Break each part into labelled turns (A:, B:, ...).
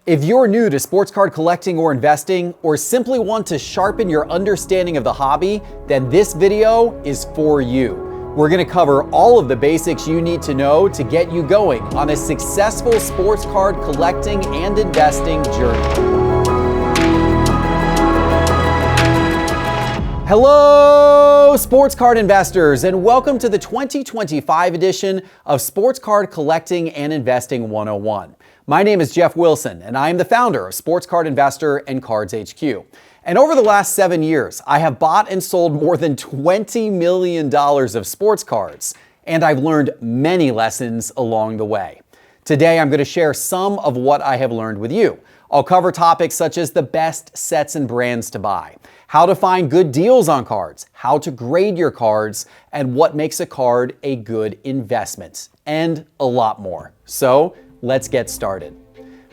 A: If you're new to sports card collecting or investing, or simply want to sharpen your understanding of the hobby, then this video is for you. We're going to cover all of the basics you need to know to get you going on a successful sports card collecting and investing journey. Hello, sports card investors, and welcome to the 2025 edition of Sports Card Collecting and Investing 101. My name is Geoff Wilson, and I am the founder of Sports Card Investor and Cards HQ. And over the last 7 years, I have bought and sold more than $20 million of sports cards, and I've learned many lessons along the way. Today, I'm going to share some of what I have learned with you. I'll cover topics such as the best sets and brands to buy, how to find good deals on cards, how to grade your cards, and what makes a card a good investment, and a lot more. So, let's get started.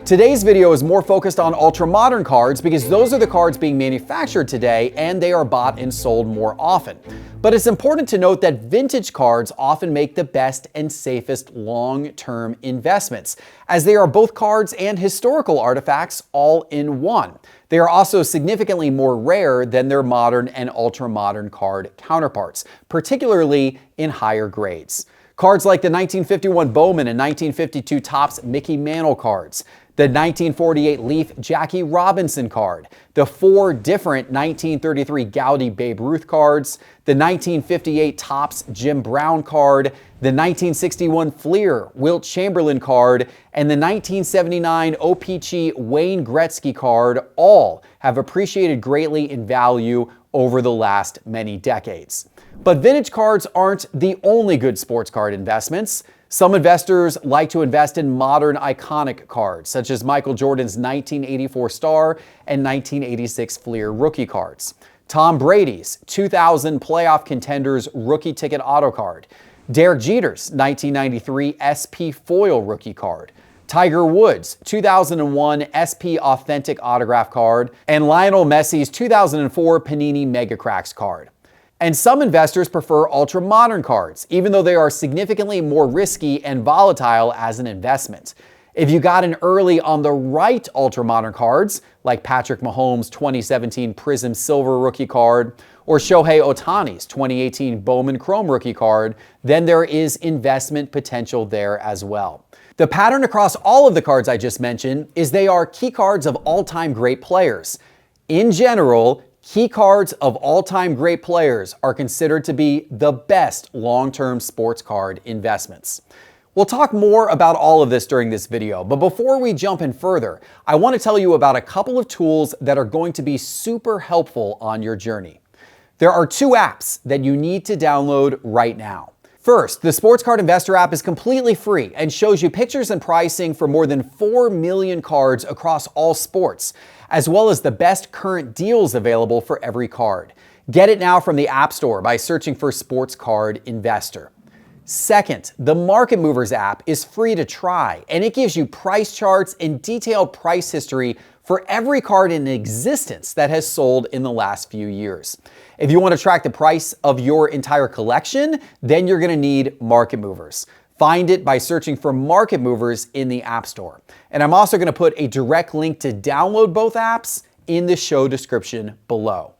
A: Today's video is more focused on ultra-modern cards because those are the cards being manufactured today and they are bought and sold more often. But it's important to note that vintage cards often make the best and safest long-term investments, as they are both cards and historical artifacts all in one. They are also significantly more rare than their modern and ultra-modern card counterparts, particularly in higher grades. Cards like the 1951 Bowman and 1952 Topps Mickey Mantle cards, the 1948 Leaf Jackie Robinson card, the 4 different 1933 Gowdy Babe Ruth cards, the 1958 Topps Jim Brown card, the 1961 Fleer Wilt Chamberlain card, and the 1979 O-Pee-Chee Wayne Gretzky card all have appreciated greatly in value over the last many decades. But vintage cards aren't the only good sports card investments. Some investors like to invest in modern iconic cards, such as Michael Jordan's 1984 Star and 1986 Fleer rookie cards, Tom Brady's 2000 Playoff Contenders rookie ticket auto card, Derek Jeter's 1993 SP Foil rookie card, Tiger Woods' 2001 SP Authentic Autograph card, and Lionel Messi's 2004 Panini Mega Cracks card. And some investors prefer ultra-modern cards, even though they are significantly more risky and volatile as an investment. If you got in early on the right ultra-modern cards, like Patrick Mahomes' 2017 Prism Silver rookie card, or Shohei Ohtani's 2018 Bowman Chrome rookie card, then there is investment potential there as well. The pattern across all of the cards I just mentioned is they are key cards of all-time great players. In general, key cards of all-time great players are considered to be the best long-term sports card investments. We'll talk more about all of this during this video, but before we jump in further, I want to tell you about a couple of tools that are going to be super helpful on your journey. There are 2 apps that you need to download right now. First, the Sports Card Investor app is completely free and shows you pictures and pricing for more than 4 million cards across all sports, as well as the best current deals available for every card. Get it now from the App Store by searching for Sports Card Investor. Second, the Market Movers app is free to try, and it gives you price charts and detailed price history for every card in existence that has sold in the last few years. If you want to track the price of your entire collection, then you're going to need Market Movers. Find it by searching for Market Movers in the App Store. And I'm also going to put a direct link to download both apps in the show description below.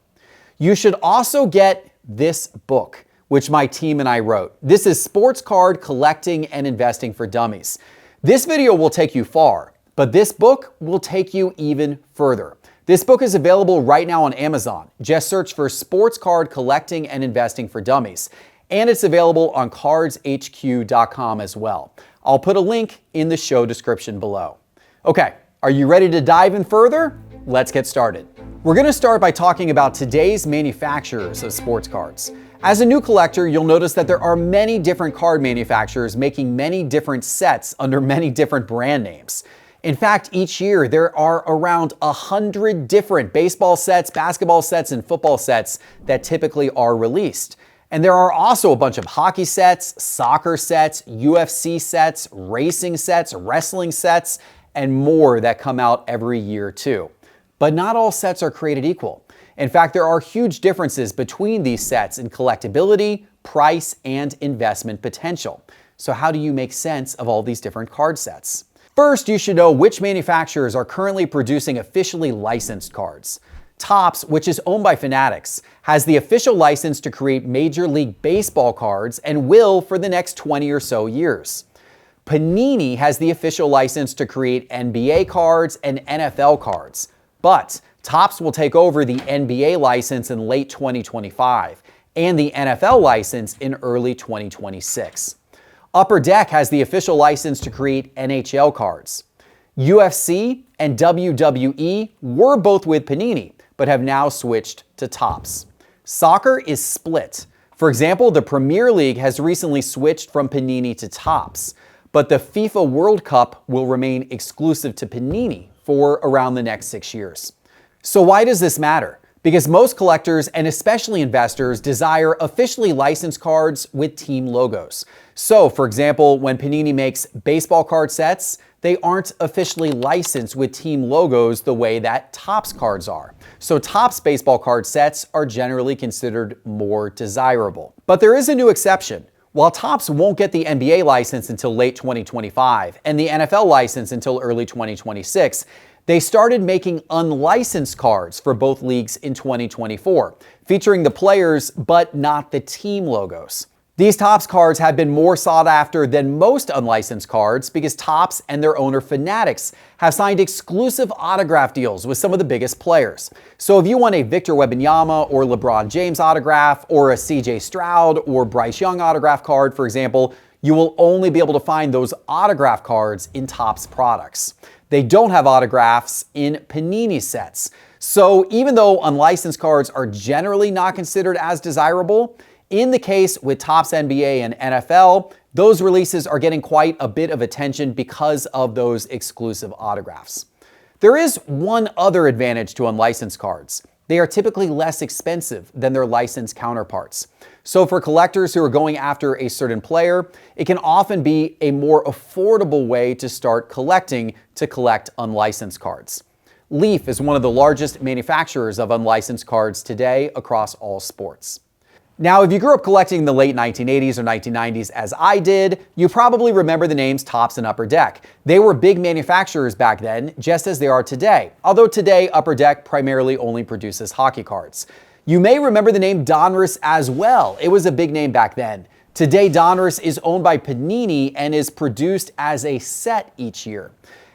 A: You should also get this book, which my team and I wrote. This is Sports Card Collecting and Investing for Dummies. This video will take you far, but this book will take you even further. This book is available right now on Amazon. Just search for Sports Card Collecting and Investing for Dummies. And it's available on cardshq.com as well. I'll put a link in the show description below. Okay, are you ready to dive in further? Let's get started. We're going to start by talking about today's manufacturers of sports cards. As a new collector, you'll notice that there are many different card manufacturers making many different sets under many different brand names. In fact, each year there are around 100 different baseball sets, basketball sets, and football sets that typically are released. And there are also a bunch of hockey sets, soccer sets, UFC sets, racing sets, wrestling sets, and more that come out every year too. But not all sets are created equal. In fact, there are huge differences between these sets in collectability, price, and investment potential. So how do you make sense of all these different card sets? First, you should know which manufacturers are currently producing officially licensed cards. Topps, which is owned by Fanatics, has the official license to create Major League Baseball cards and will for the next 20 or so years. Panini has the official license to create NBA cards and NFL cards, but Topps will take over the NBA license in late 2025 and the NFL license in early 2026. Upper Deck has the official license to create NHL cards. UFC and WWE were both with Panini, but have now switched to Topps. Soccer is split. For example, the Premier League has recently switched from Panini to Topps, but the FIFA World Cup will remain exclusive to Panini for around the next 6 years. So why does this matter? Because most collectors and especially investors desire officially licensed cards with team logos. So, for example, when Panini makes baseball card sets, they aren't officially licensed with team logos the way that Topps cards are. So Topps baseball card sets are generally considered more desirable. But there is a new exception. While Topps won't get the NBA license until late 2025 and the NFL license until early 2026, they started making unlicensed cards for both leagues in 2024, featuring the players but not the team logos. These Topps cards have been more sought after than most unlicensed cards because Topps and their owner Fanatics have signed exclusive autograph deals with some of the biggest players. So if you want a Victor Wembanyama or LeBron James autograph or a CJ Stroud or Bryce Young autograph card, for example, you will only be able to find those autograph cards in Topps products. They don't have autographs in Panini sets. So even though unlicensed cards are generally not considered as desirable, in the case with Topps NBA and NFL, those releases are getting quite a bit of attention because of those exclusive autographs. There is one other advantage to unlicensed cards. They are typically less expensive than their licensed counterparts. So for collectors who are going after a certain player, it can often be a more affordable way to start collecting to collect unlicensed cards. Leaf is one of the largest manufacturers of unlicensed cards today across all sports. Now, if you grew up collecting in the late 1980s or 1990s as I did, you probably remember the names Topps and Upper Deck. They were big manufacturers back then, just as they are today, although today Upper Deck primarily only produces hockey cards. You may remember the name Donruss as well. It was a big name back then. Today, Donruss is owned by Panini and is produced as a set each year.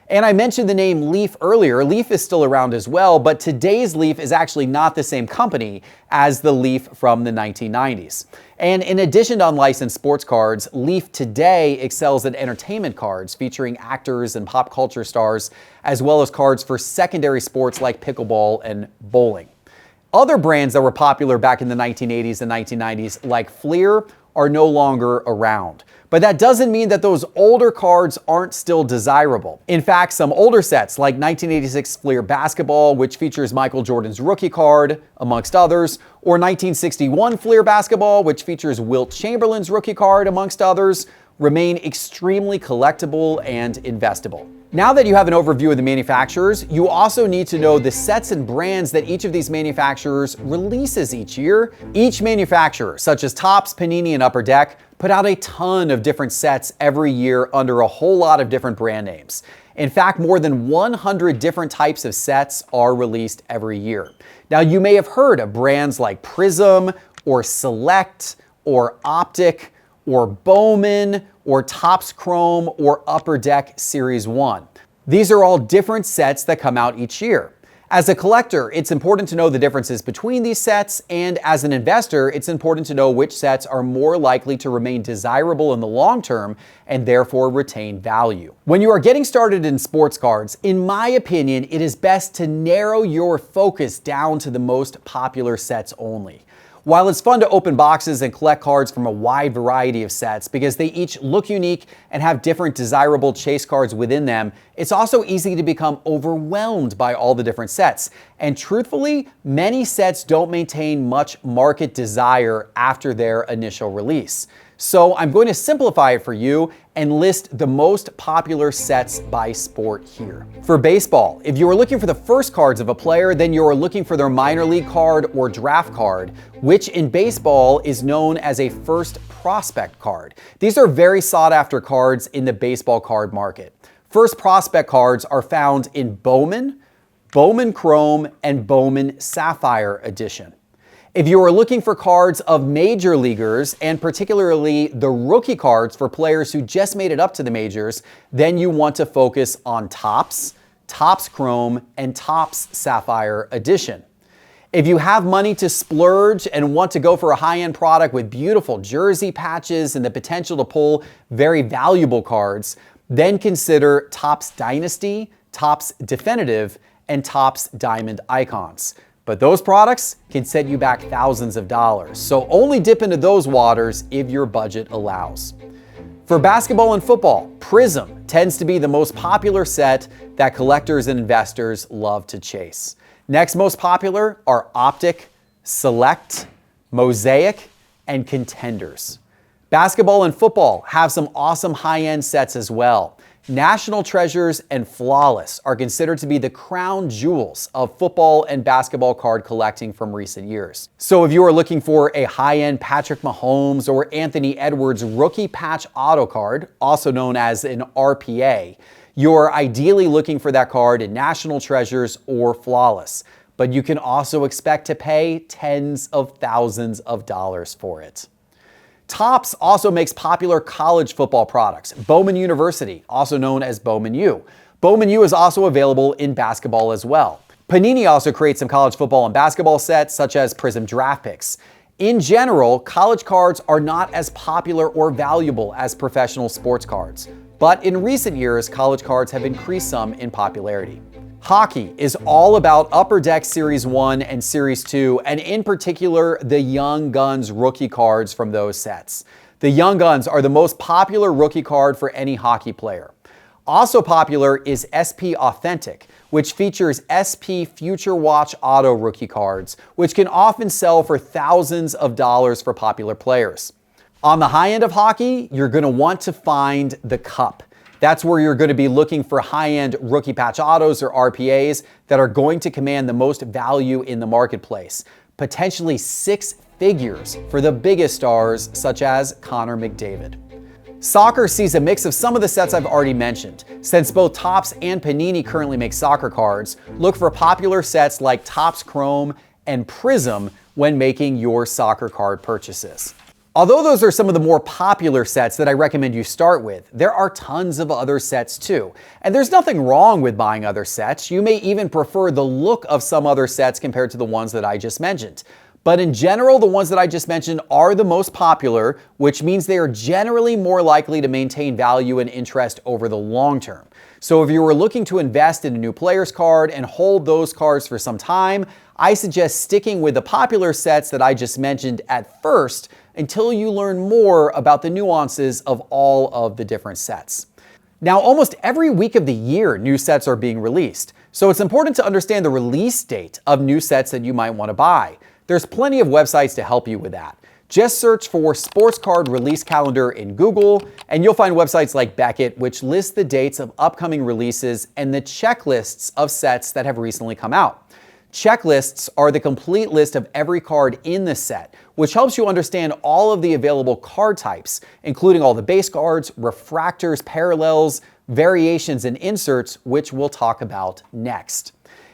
A: And I mentioned the name Leaf earlier. Leaf is still around as well, but today's Leaf is actually not the same company as the Leaf from the 1990s. And in addition to unlicensed sports cards, Leaf today excels at entertainment cards featuring actors and pop culture stars, as well as cards for secondary sports like pickleball and bowling. Other brands that were popular back in the 1980s and 1990s, like Fleer, are no longer around. But that doesn't mean that those older cards aren't still desirable. In fact, some older sets like 1986 Fleer Basketball, which features Michael Jordan's rookie card, amongst others, or 1961 Fleer Basketball, which features Wilt Chamberlain's rookie card, amongst others, remain extremely collectible and investable. Now that you have an overview of the manufacturers, you also need to know the sets and brands that each of these manufacturers releases each year. Each manufacturer, such as Topps, Panini, and Upper Deck, put out a ton of different sets every year under a whole lot of different brand names. In fact, more than 100 different types of sets are released every year. Now, you may have heard of brands like Prism, or Select, or Optic, or Bowman, or Topps Chrome, or Upper Deck Series 1. These are all different sets that come out each year. As a collector, it's important to know the differences between these sets, and as an investor, it's important to know which sets are more likely to remain desirable in the long term and therefore retain value. When you are getting started in sports cards, in my opinion, it is best to narrow your focus down to the most popular sets only. While it's fun to open boxes and collect cards from a wide variety of sets because they each look unique and have different desirable chase cards within them, it's also easy to become overwhelmed by all the different sets. And truthfully, many sets don't maintain much market desire after their initial release. So I'm going to simplify it for you and list the most popular sets by sport here. For baseball, if you are looking for the first cards of a player, then you are looking for their minor league card or draft card, which in baseball is known as a first prospect card. These are very sought after cards in the baseball card market. First prospect cards are found in Bowman, Bowman Chrome, and Bowman Sapphire Edition. If you are looking for cards of major leaguers, and particularly the rookie cards for players who just made it up to the majors, then you want to focus on Topps, Topps Chrome, and Topps Sapphire Edition. If you have money to splurge and want to go for a high-end product with beautiful jersey patches and the potential to pull very valuable cards, then consider Topps Dynasty, Topps Definitive, and Topps Diamond Icons. But those products can set you back thousands of dollars, so only dip into those waters if your budget allows. For basketball and football, Prism tends to be the most popular set that collectors and investors love to chase. Next most popular are Optic, Select, Mosaic, and Contenders. Basketball and football have some awesome high-end sets as well. National Treasures and Flawless are considered to be the crown jewels of football and basketball card collecting from recent years. So if you are looking for a high-end Patrick Mahomes or Anthony Edwards rookie patch auto card, also known as an RPA, you're ideally looking for that card in National Treasures or Flawless. But you can also expect to pay tens of thousands of dollars for it. Topps also makes popular college football products. Bowman University, also known as Bowman U. Bowman U is also available in basketball as well. Panini also creates some college football and basketball sets, such as Prism Draft Picks. In general, college cards are not as popular or valuable as professional sports cards. But in recent years, college cards have increased some in popularity. Hockey is all about Upper Deck Series 1 and Series 2, and in particular, the Young Guns rookie cards from those sets. The Young Guns are the most popular rookie card for any hockey player. Also popular is SP Authentic, which features SP Future Watch Auto rookie cards, which can often sell for thousands of dollars for popular players. On the high end of hockey, you're going to want to find the Cup. That's where you're going to be looking for high-end rookie patch autos or RPAs that are going to command the most value in the marketplace, potentially six figures for the biggest stars such as Connor McDavid. Soccer sees a mix of some of the sets I've already mentioned. Since both Topps and Panini currently make soccer cards, look for popular sets like Topps Chrome and Prism when making your soccer card purchases. Although those are some of the more popular sets that I recommend you start with, there are tons of other sets too. And there's nothing wrong with buying other sets. You may even prefer the look of some other sets compared to the ones that I just mentioned. But in general, the ones that I just mentioned are the most popular, which means they are generally more likely to maintain value and interest over the long term. So if you were looking to invest in a new player's card and hold those cards for some time, I suggest sticking with the popular sets that I just mentioned at first until you learn more about the nuances of all of the different sets. Now, almost every week of the year, new sets are being released, so it's important to understand the release date of new sets that you might want to buy. There's plenty of websites to help you with that. Just search for Sports Card Release Calendar in Google, and you'll find websites like Beckett, which list the dates of upcoming releases and the checklists of sets that have recently come out. Checklists are the complete list of every card in the set, which helps you understand all of the available card types, including all the base cards, refractors, parallels, variations, and inserts, which we'll talk about next.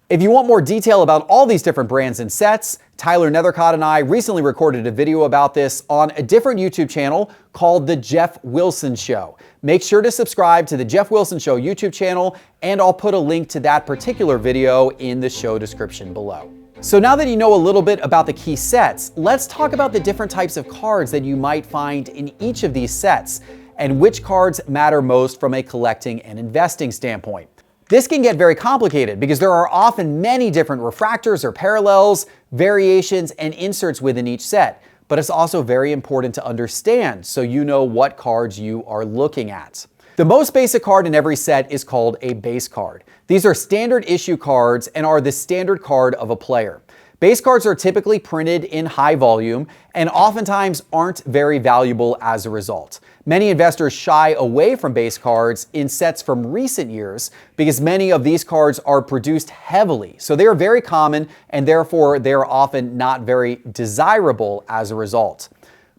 A: If you want more detail about all these different brands and sets, Tyler Nethercott and I recently recorded a video about this on a different YouTube channel called The Geoff Wilson Show. Make sure to subscribe to The Geoff Wilson Show YouTube channel, and I'll put a link to that particular video in the show description below. So now that you know a little bit about the key sets, let's talk about the different types of cards that you might find in each of these sets, and which cards matter most from a collecting and investing standpoint. This can get very complicated because there are often many different refractors or parallels, variations, and inserts within each set. But it's also very important to understand so you know what cards you are looking at. The most basic card in every set is called a base card. These are standard issue cards and are the standard card of a player. Base cards are typically printed in high volume and oftentimes aren't very valuable as a result. Many investors shy away from base cards in sets from recent years because many of these cards are produced heavily. So they are very common and therefore they are often not very desirable as a result.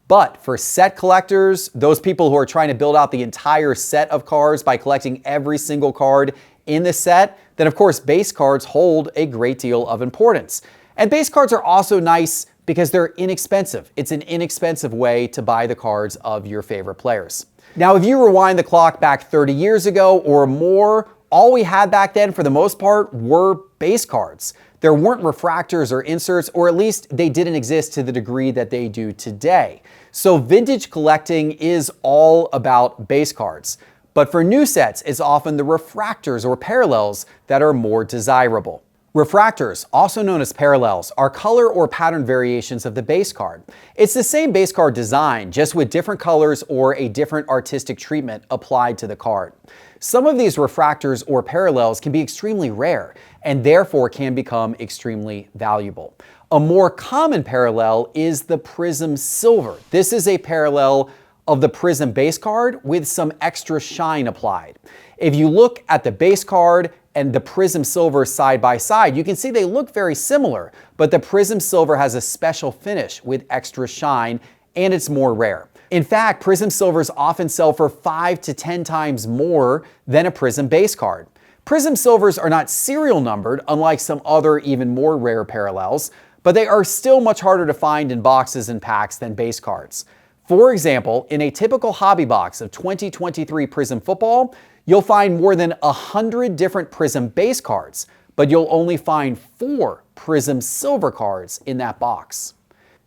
A: But for set collectors, those people who are trying to build out the entire set of cards by collecting every single card in the set, then of course base cards hold a great deal of importance. And base cards are also nice because they're inexpensive. It's an inexpensive way to buy the cards of your favorite players. Now, if you rewind the clock back 30 years ago or more, all we had back then for the most part were base cards. There weren't refractors or inserts, or at least they didn't exist to the degree that they do today. So vintage collecting is all about base cards. But for new sets, it's often the refractors or parallels that are more desirable. Refractors, also known as parallels, are color or pattern variations of the base card. It's the same base card design, just with different colors or a different artistic treatment applied to the card. Some of these refractors or parallels can be extremely rare and therefore can become extremely valuable. A more common parallel is the Prism Silver. This is a parallel of the Prism base card with some extra shine applied. If you look at the base card and the Prism Silver side by side, you can see they look very similar, but the Prism Silver has a special finish with extra shine and it's more rare. In fact, Prism Silvers often sell for 5 to 10 times more than a Prism base card. Prism Silvers are not serial numbered, unlike some other even more rare parallels, but they are still much harder to find in boxes and packs than base cards. For example, in a typical hobby box of 2023 Prism football, you'll find more than 100 different Prism base cards, but you'll only find 4 Prism Silver cards in that box.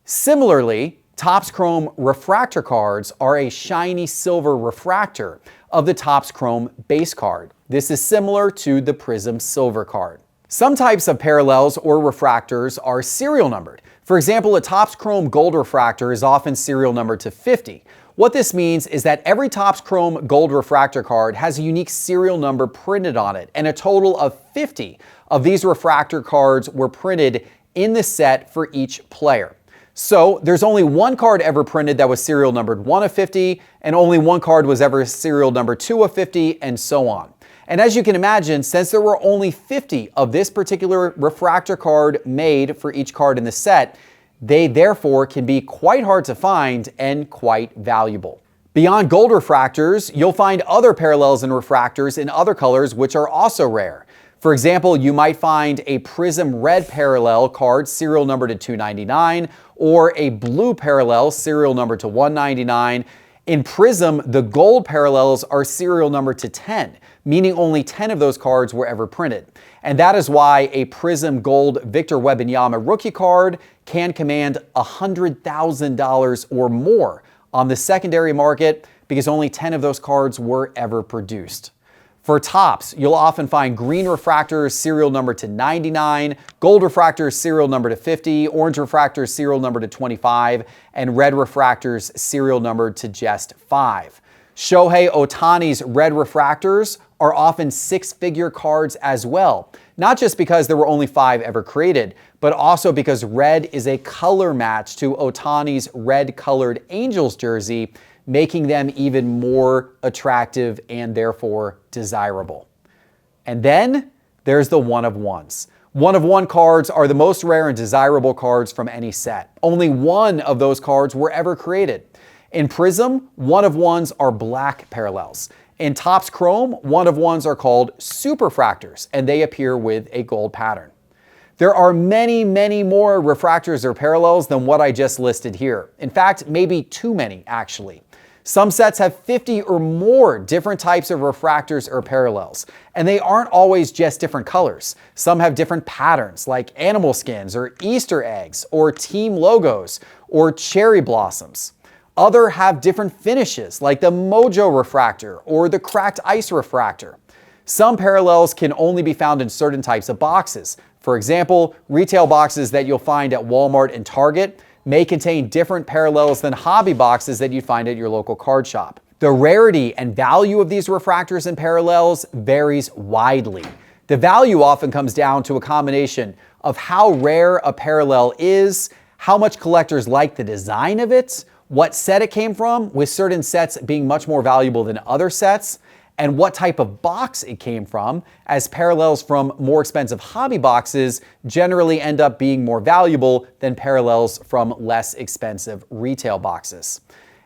A: Similarly, Topps Chrome refractor cards are a shiny silver refractor of the Topps Chrome base card. This is similar to the Prism Silver card. Some types of parallels or refractors are serial numbered. For example, a Topps Chrome Gold refractor is often serial numbered to 50. What this means is that every Topps Chrome Gold refractor card has a unique serial number printed on it, and a total of 50 of these refractor cards were printed in the set for each player. So there's only one card ever printed that was serial numbered 1 of 50, and only one card was ever serial number 2 of 50, and so on. And as you can imagine, since there were only 50 of this particular refractor card made for each card in the set, they therefore can be quite hard to find and quite valuable. Beyond gold refractors, you'll find other parallels and refractors in other colors which are also rare. For example, you might find a Prism Red parallel card serial number to 299 or a blue parallel serial number to 199. In Prism, the gold parallels are serial number to 10, meaning only 10 of those cards were ever printed. And that is why a Prism Gold Victor Wembanyama rookie card can command $100,000 or more on the secondary market because only 10 of those cards were ever produced. For Topps, you'll often find green refractors serial number to 99, gold refractors serial number to 50, orange refractors serial number to 25, and red refractors serial number to just 5. Shohei Ohtani's red refractors are often 6-figure cards as well, not just because there were only 5 ever created, but also because red is a color match to Ohtani's red-colored Angels jersey, making them even more attractive and therefore desirable. And then there's the one-of-ones. One-of-one cards are the most rare and desirable cards from any set. Only one of those cards were ever created. In Prism, one-of-ones are black parallels. In Topps Chrome, one-of-ones are called superfractors, and they appear with a gold pattern. There are many, many more refractors or parallels than what I just listed here. In fact, maybe too many, actually. Some sets have 50 or more different types of refractors or parallels, and they aren't always just different colors. Some have different patterns, like animal skins or Easter eggs or team logos or cherry blossoms. Other have different finishes, like the Mojo refractor or the cracked ice refractor. Some parallels can only be found in certain types of boxes. For example, retail boxes that you'll find at Walmart and Target may contain different parallels than hobby boxes that you'd find at your local card shop. The rarity and value of these refractors and parallels varies widely. The value often comes down to a combination of how rare a parallel is, how much collectors like the design of it, what set it came from, with certain sets being much more valuable than other sets, and what type of box it came from, as parallels from more expensive hobby boxes generally end up being more valuable than parallels from less expensive retail boxes.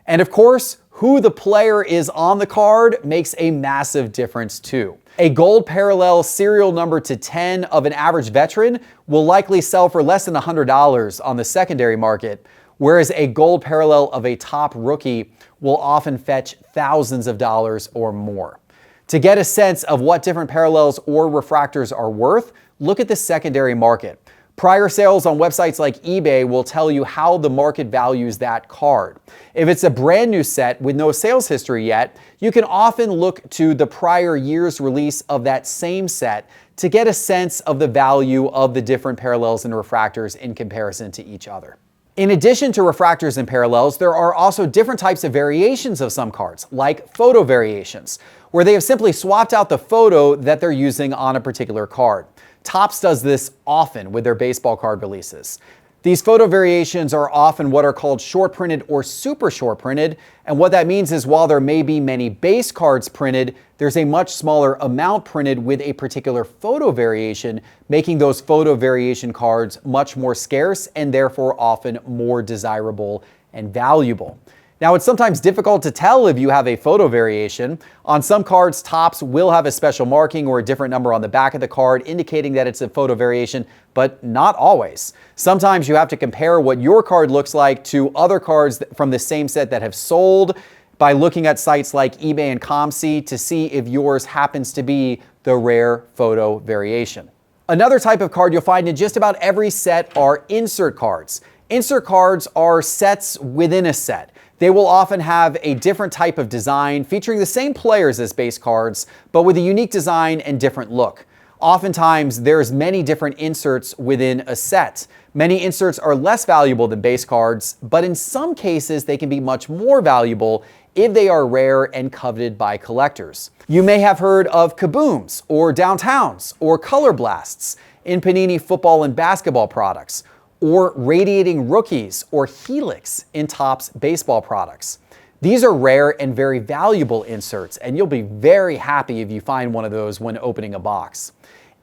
A: And of course, who the player is on the card makes a massive difference too. A gold parallel serial number to 10 of an average veteran will likely sell for less than $100 on the secondary market, whereas a gold parallel of a top rookie will often fetch thousands of dollars or more. To get a sense of what different parallels or refractors are worth, look at the secondary market. Prior sales on websites like eBay will tell you how the market values that card. If it's a brand new set with no sales history yet, you can often look to the prior year's release of that same set to get a sense of the value of the different parallels and refractors in comparison to each other. In addition to refractors and parallels, there are also different types of variations of some cards, like photo variations, where they have simply swapped out the photo that they're using on a particular card. Topps does this often with their baseball card releases. These photo variations are often what are called short printed or super short printed, and what that means is while there may be many base cards printed, there's a much smaller amount printed with a particular photo variation, making those photo variation cards much more scarce and therefore often more desirable and valuable. Now, it's sometimes difficult to tell if you have a photo variation. On some cards, Topps will have a special marking or a different number on the back of the card indicating that it's a photo variation, but not always. Sometimes you have to compare what your card looks like to other cards from the same set that have sold by looking at sites like eBay and ComC to see if yours happens to be the rare photo variation. Another type of card you'll find in just about every set are insert cards. Insert cards are sets within a set. They will often have a different type of design featuring the same players as base cards, but with a unique design and different look. Oftentimes, there's many different inserts within a set. Many inserts are less valuable than base cards, but in some cases, they can be much more valuable if they are rare and coveted by collectors. You may have heard of Kabooms, or Downtowns, or Color Blasts in Panini football and basketball products, or Radiating Rookies or Helix in Topps baseball products. These are rare and very valuable inserts, and you'll be very happy if you find one of those when opening a box.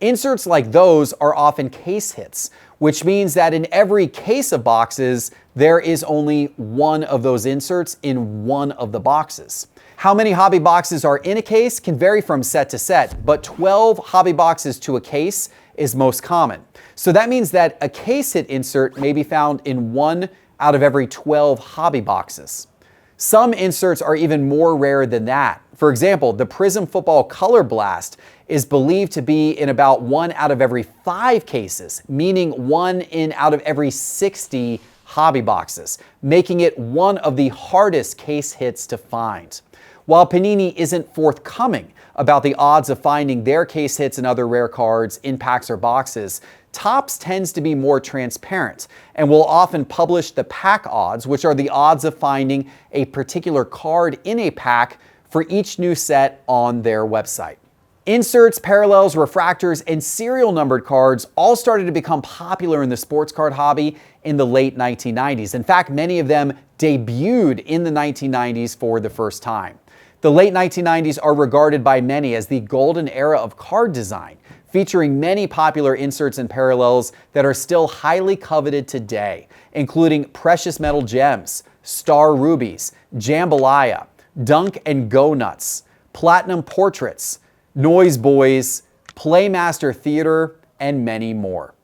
A: Inserts like those are often case hits, which means that in every case of boxes, there is only one of those inserts in one of the boxes. How many hobby boxes are in a case can vary from set to set, but 12 hobby boxes to a case is most common. So that means that a case hit insert may be found in 1 out of every 12 hobby boxes. Some inserts are even more rare than that. For example, the Prism Football Color Blast is believed to be in about 1 out of every 5 cases, meaning 1 in out of every 60 hobby boxes, making it one of the hardest case hits to find. While Panini isn't forthcoming about the odds of finding their case hits and other rare cards in packs or boxes, Topps tends to be more transparent and will often publish the pack odds, which are the odds of finding a particular card in a pack for each new set on their website. Inserts, parallels, refractors, and serial numbered cards all started to become popular in the sports card hobby in the late 1990s. In fact, many of them debuted in the 1990s for the first time. The late 1990s are regarded by many as the golden era of card design, featuring many popular inserts and parallels that are still highly coveted today, including Precious Metal Gems, Star Rubies, Jambalaya, Dunk and Go Nuts, Platinum Portraits, Noise Boys, Playmaster Theater, and many more.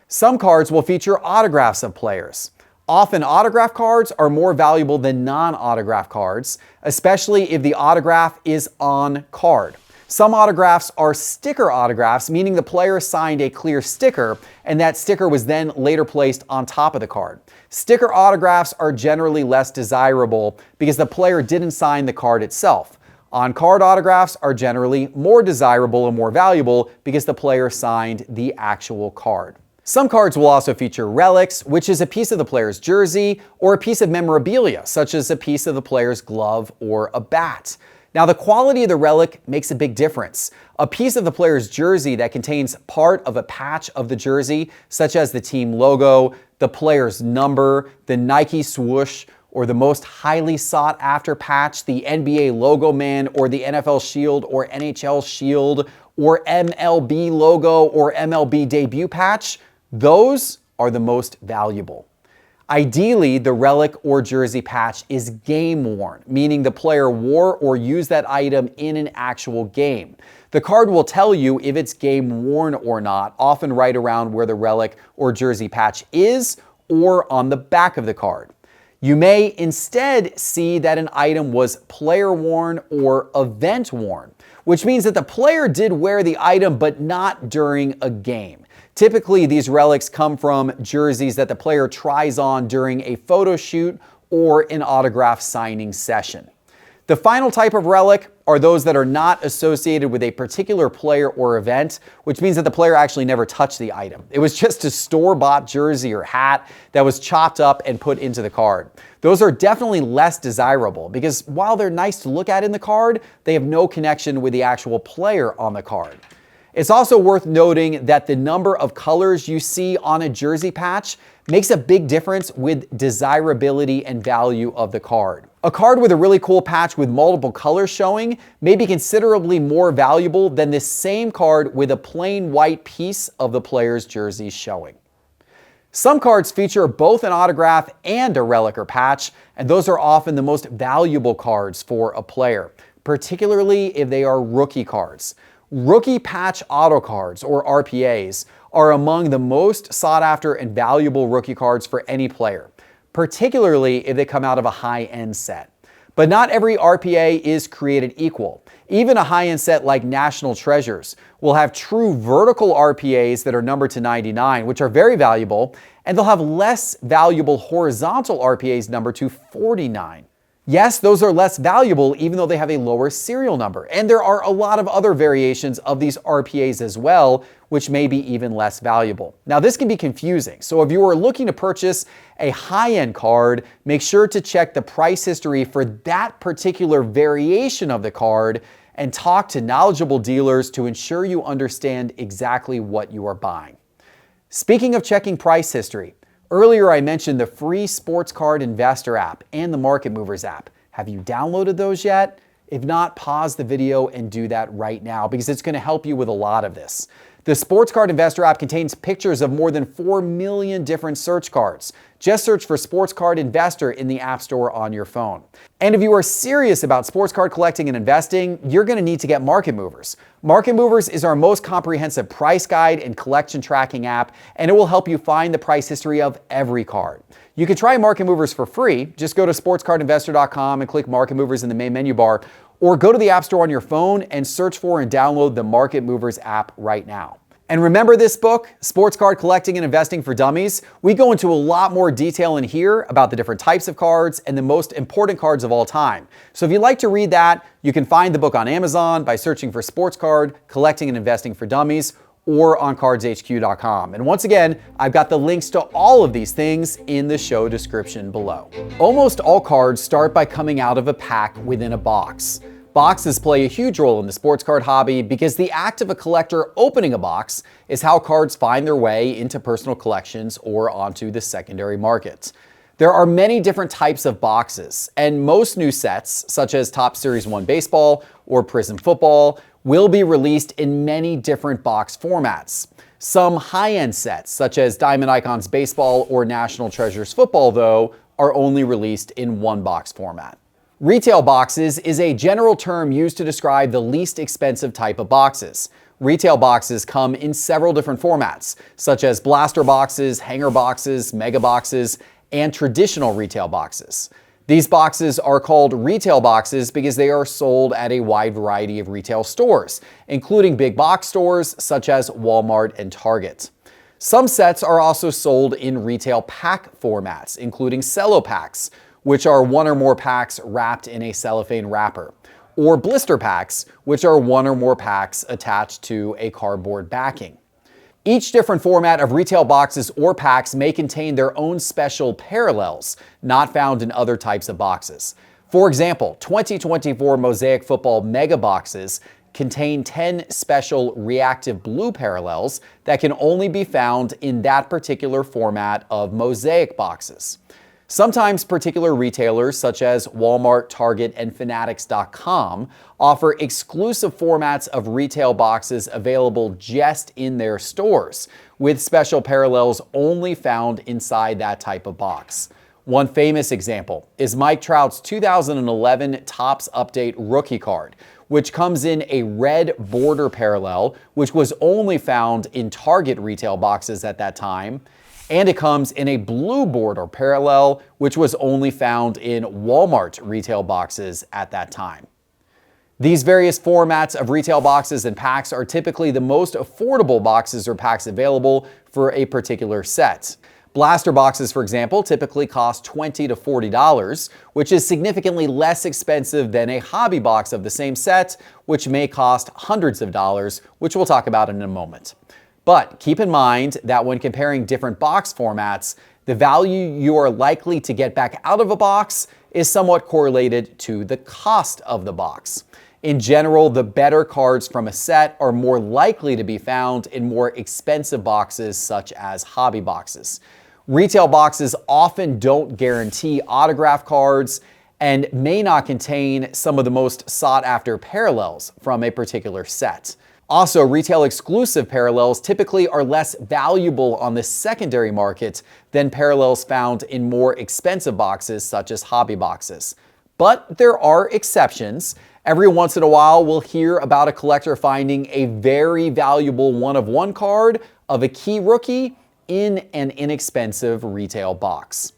A: Some cards will feature autographs of players. Often autograph cards are more valuable than non-autograph cards, especially if the autograph is on card. Some autographs are sticker autographs, meaning the player signed a clear sticker and that sticker was then later placed on top of the card. Sticker autographs are generally less desirable because the player didn't sign the card itself. On-card autographs are generally more desirable and more valuable because the player signed the actual card. Some cards will also feature relics, which is a piece of the player's jersey or a piece of memorabilia, such as a piece of the player's glove or a bat. Now, the quality of the relic makes a big difference. A piece of the player's jersey that contains part of a patch of the jersey, such as the team logo, the player's number, the Nike swoosh, or the most highly sought after patch, the NBA logo man or the NFL shield or NHL shield or MLB logo or MLB debut patch, those are the most valuable. Ideally, the relic or jersey patch is game worn, meaning the player wore or used that item in an actual game. The card will tell you if it's game worn or not, often right around where the relic or jersey patch is or on the back of the card. You may instead see that an item was player worn or event worn, which means that the player did wear the item but not during a game. Typically, these relics come from jerseys that the player tries on during a photo shoot or an autograph signing session. The final type of relic are those that are not associated with a particular player or event, which means that the player actually never touched the item. It was just a store-bought jersey or hat that was chopped up and put into the card. Those are definitely less desirable because while they're nice to look at in the card, they have no connection with the actual player on the card. It's also worth noting that the number of colors you see on a jersey patch makes a big difference with desirability and value of the card. A card with a really cool patch with multiple colors showing may be considerably more valuable than this same card with a plain white piece of the player's jersey showing. Some cards feature both an autograph and a relic or patch, and those are often the most valuable cards for a player, particularly if they are rookie cards. Rookie patch auto cards, or RPAs, are among the most sought after and valuable rookie cards for any player, particularly if they come out of a high-end set. But not every RPA is created equal. Even a high-end set like National Treasures will have true vertical RPAs that are numbered to 99, which are very valuable, and they'll have less valuable horizontal RPAs numbered to 49. Yes, those are less valuable even though they have a lower serial number. And there are a lot of other variations of these RPAs as well, which may be even less valuable. Now, this can be confusing. So if you are looking to purchase a high-end card, make sure to check the price history for that particular variation of the card and talk to knowledgeable dealers to ensure you understand exactly what you are buying. Speaking of checking price history, earlier I mentioned the free Sports Card Investor app and the Market Movers app. Have you downloaded those yet? If not, pause the video and do that right now because it's going to help you with a lot of this. The Sports Card Investor app contains pictures of more than 4 million different search cards. Just search for Sports Card Investor in the App Store on your phone. And if you are serious about sports card collecting and investing, you're going to need to get Market Movers. Market Movers is our most comprehensive price guide and collection tracking app, and it will help you find the price history of every card. You can try Market Movers for free. Just go to sportscardinvestor.com and click Market Movers in the main menu bar, or go to the App Store on your phone and search for and download the Market Movers app right now. And remember this book, Sports Card Collecting and Investing for Dummies? We go into a lot more detail in here about the different types of cards and the most important cards of all time. So if you'd like to read that, you can find the book on Amazon by searching for Sports Card Collecting and Investing for Dummies or on cardshq.com. And once again, I've got the links to all of these things in the show description below. Almost all cards start by coming out of a pack within a box. Boxes play a huge role in the sports card hobby because the act of a collector opening a box is how cards find their way into personal collections or onto the secondary market. There are many different types of boxes, and most new sets, such as Topps Series 1 Baseball or Prism Football, will be released in many different box formats. Some high-end sets, such as Diamond Icons Baseball or National Treasures Football, though, are only released in one box format. Retail boxes is a general term used to describe the least expensive type of boxes. Retail boxes come in several different formats, such as blaster boxes, hanger boxes, mega boxes, and traditional retail boxes. These boxes are called retail boxes because they are sold at a wide variety of retail stores, including big box stores such as Walmart and Target. Some sets are also sold in retail pack formats, including cello packs, which are one or more packs wrapped in a cellophane wrapper, or blister packs, which are one or more packs attached to a cardboard backing. Each different format of retail boxes or packs may contain their own special parallels, not found in other types of boxes. For example, 2024 Mosaic Football Mega Boxes contain 10 special reactive blue parallels that can only be found in that particular format of Mosaic boxes. Sometimes particular retailers such as Walmart, Target, and Fanatics.com offer exclusive formats of retail boxes available just in their stores, with special parallels only found inside that type of box. One famous example is Mike Trout's 2011 Topps Update rookie card, which comes in a red border parallel, which was only found in Target retail boxes at that time, and it comes in a blue border parallel, which was only found in Walmart retail boxes at that time. These various formats of retail boxes and packs are typically the most affordable boxes or packs available for a particular set. Blaster boxes, for example, typically cost $20 to $40, which is significantly less expensive than a hobby box of the same set, which may cost hundreds of dollars, which we'll talk about in a moment. But keep in mind that when comparing different box formats, the value you are likely to get back out of a box is somewhat correlated to the cost of the box. In general, the better cards from a set are more likely to be found in more expensive boxes such as hobby boxes. Retail boxes often don't guarantee autograph cards and may not contain some of the most sought-after parallels from a particular set. Also, retail exclusive parallels typically are less valuable on the secondary market than parallels found in more expensive boxes such as hobby boxes. But there are exceptions. Every once in a while, we'll hear about a collector finding a very valuable one-of-one card of a key rookie in an inexpensive retail box.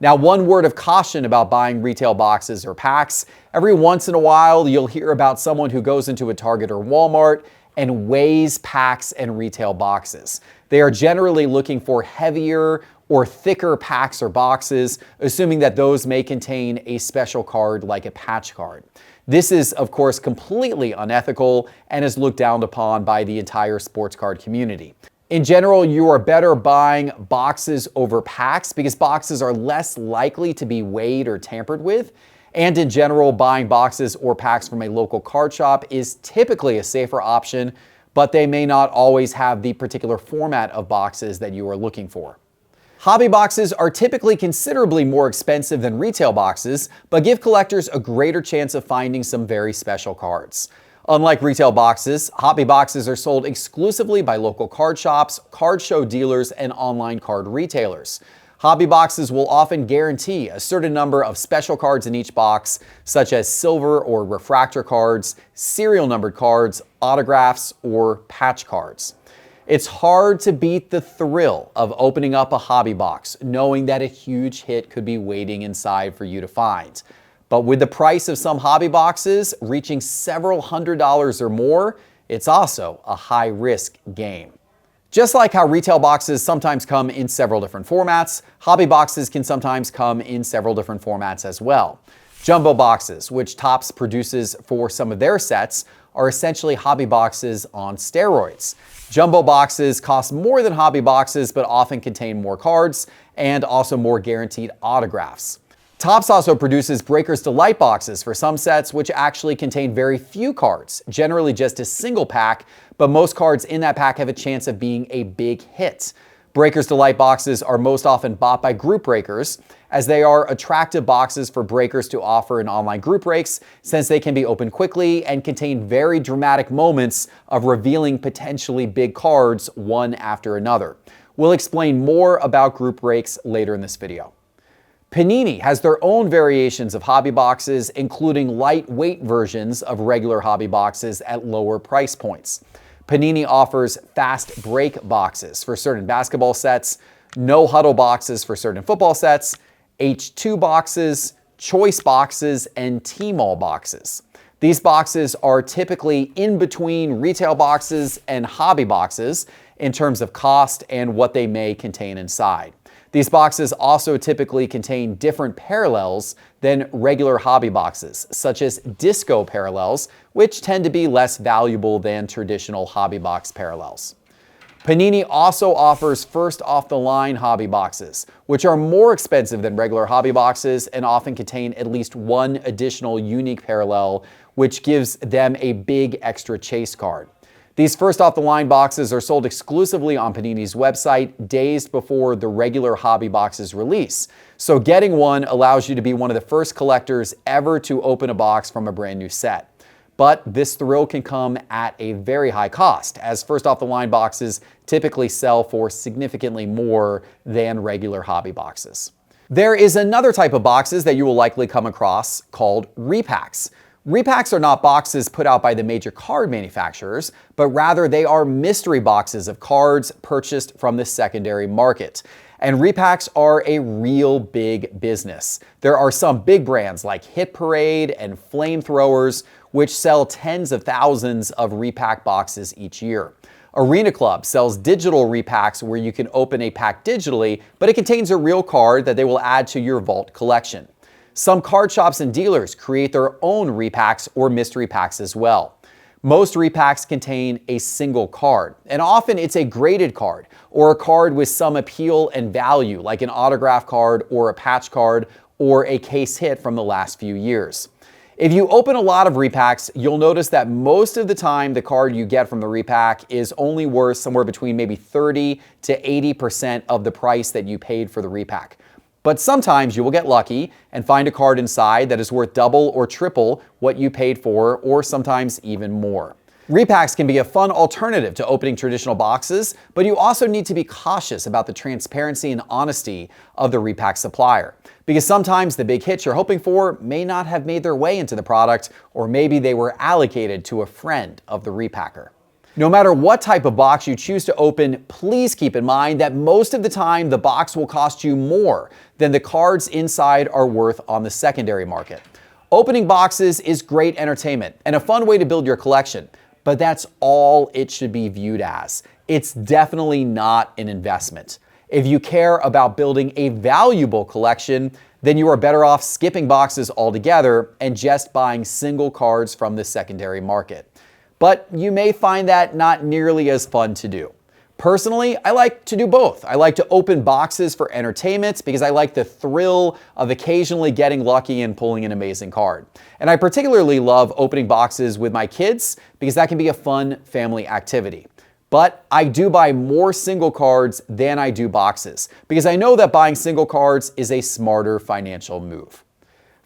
A: Now, one word of caution about buying retail boxes or packs. Every once in a while, you'll hear about someone who goes into a Target or Walmart and weighs packs and retail boxes. They are generally looking for heavier or thicker packs or boxes, assuming that those may contain a special card like a patch card. This is, of course, completely unethical and is looked down upon by the entire sports card community. In general, you are better buying boxes over packs because boxes are less likely to be weighed or tampered with. And in general, buying boxes or packs from a local card shop is typically a safer option, but they may not always have the particular format of boxes that you are looking for. Hobby boxes are typically considerably more expensive than retail boxes, but give collectors a greater chance of finding some very special cards. Unlike retail boxes, hobby boxes are sold exclusively by local card shops, card show dealers, and online card retailers. Hobby boxes will often guarantee a certain number of special cards in each box, such as silver or refractor cards, serial numbered cards, autographs, or patch cards. It's hard to beat the thrill of opening up a hobby box, knowing that a huge hit could be waiting inside for you to find. But with the price of some hobby boxes reaching several $100s or more, it's also a high-risk game. Just like how retail boxes sometimes come in several different formats, hobby boxes can sometimes come in several different formats as well. Jumbo boxes, which Topps produces for some of their sets, are essentially hobby boxes on steroids. Jumbo boxes cost more than hobby boxes, but often contain more cards and also more guaranteed autographs. Topps also produces Breakers Delight boxes for some sets, which actually contain very few cards, generally just a single pack, but most cards in that pack have a chance of being a big hit. Breakers Delight boxes are most often bought by group breakers, as they are attractive boxes for breakers to offer in online group breaks, since they can be opened quickly and contain very dramatic moments of revealing potentially big cards one after another. We'll explain more about group breaks later in this video. Panini has their own variations of hobby boxes, including lightweight versions of regular hobby boxes at lower price points. Panini offers fast break boxes for certain basketball sets, no huddle boxes for certain football sets, H2 boxes, choice boxes, and T-Mall boxes. These boxes are typically in between retail boxes and hobby boxes in terms of cost and what they may contain inside. These boxes also typically contain different parallels than regular hobby boxes, such as disco parallels, which tend to be less valuable than traditional hobby box parallels. Panini also offers first-off-the-line hobby boxes, which are more expensive than regular hobby boxes and often contain at least one additional unique parallel, which gives them a big extra chase card. These first off the line boxes are sold exclusively on Panini's website days before the regular hobby boxes release. So getting one allows you to be one of the first collectors ever to open a box from a brand new set. But this thrill can come at a very high cost, as first off the line boxes typically sell for significantly more than regular hobby boxes. There is another type of boxes that you will likely come across called repacks. Repacks are not boxes put out by the major card manufacturers, but rather they are mystery boxes of cards purchased from the secondary market. And repacks are a real big business. There are some big brands like Hit Parade and Flamethrowers, which sell tens of thousands of repack boxes each year. Arena Club sells digital repacks where you can open a pack digitally, but it contains a real card that they will add to your vault collection. Some card shops and dealers create their own repacks or mystery packs as well. Most repacks contain a single card, and often it's a graded card or a card with some appeal and value, like an autograph card or a patch card or a case hit from the last few years. If you open a lot of repacks, you'll notice that most of the time the card you get from the repack is only worth somewhere between maybe 30 to 80% of the price that you paid for the repack. But sometimes you will get lucky and find a card inside that is worth double or triple what you paid for, or sometimes even more. Repacks can be a fun alternative to opening traditional boxes, but you also need to be cautious about the transparency and honesty of the repack supplier, because sometimes the big hits you're hoping for may not have made their way into the product, or maybe they were allocated to a friend of the repacker. No matter what type of box you choose to open, please keep in mind that most of the time the box will cost you more than the cards inside are worth on the secondary market. Opening boxes is great entertainment and a fun way to build your collection, but that's all it should be viewed as. It's definitely not an investment. If you care about building a valuable collection, then you are better off skipping boxes altogether and just buying single cards from the secondary market. But you may find that not nearly as fun to do. Personally, I like to do both. I like to open boxes for entertainment because I like the thrill of occasionally getting lucky and pulling an amazing card. And I particularly love opening boxes with my kids because that can be a fun family activity. But I do buy more single cards than I do boxes because I know that buying single cards is a smarter financial move.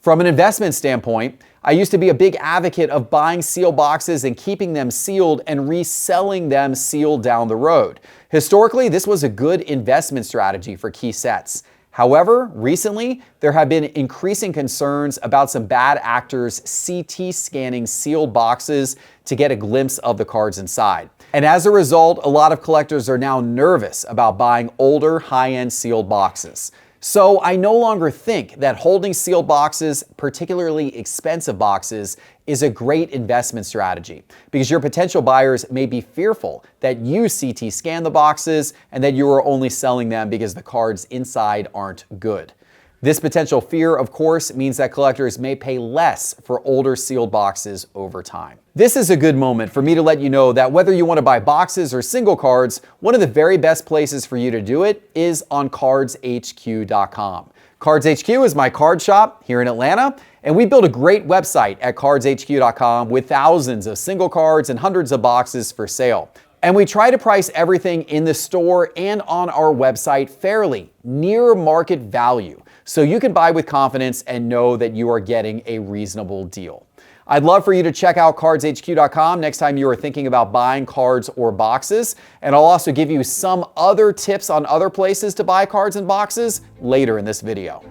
A: From an investment standpoint, I used to be a big advocate of buying sealed boxes and keeping them sealed and reselling them sealed down the road. Historically, this was a good investment strategy for key sets. However, recently, there have been increasing concerns about some bad actors CT scanning sealed boxes to get a glimpse of the cards inside. And as a result, a lot of collectors are now nervous about buying older, high-end sealed boxes. So I no longer think that holding sealed boxes, particularly expensive boxes, is a great investment strategy because your potential buyers may be fearful that you CT scan the boxes and that you are only selling them because the cards inside aren't good. This potential fear, of course, means that collectors may pay less for older sealed boxes over time. This is a good moment for me to let you know that whether you want to buy boxes or single cards, one of the very best places for you to do it is on cardshq.com. CardsHQ is my card shop here in Atlanta, and we built a great website at cardshq.com with thousands of single cards and hundreds of boxes for sale. And we try to price everything in the store and on our website fairly, near market value, so you can buy with confidence and know that you are getting a reasonable deal. I'd love for you to check out cardshq.com next time you are thinking about buying cards or boxes, and I'll also give you some other tips on other places to buy cards and boxes later in this video.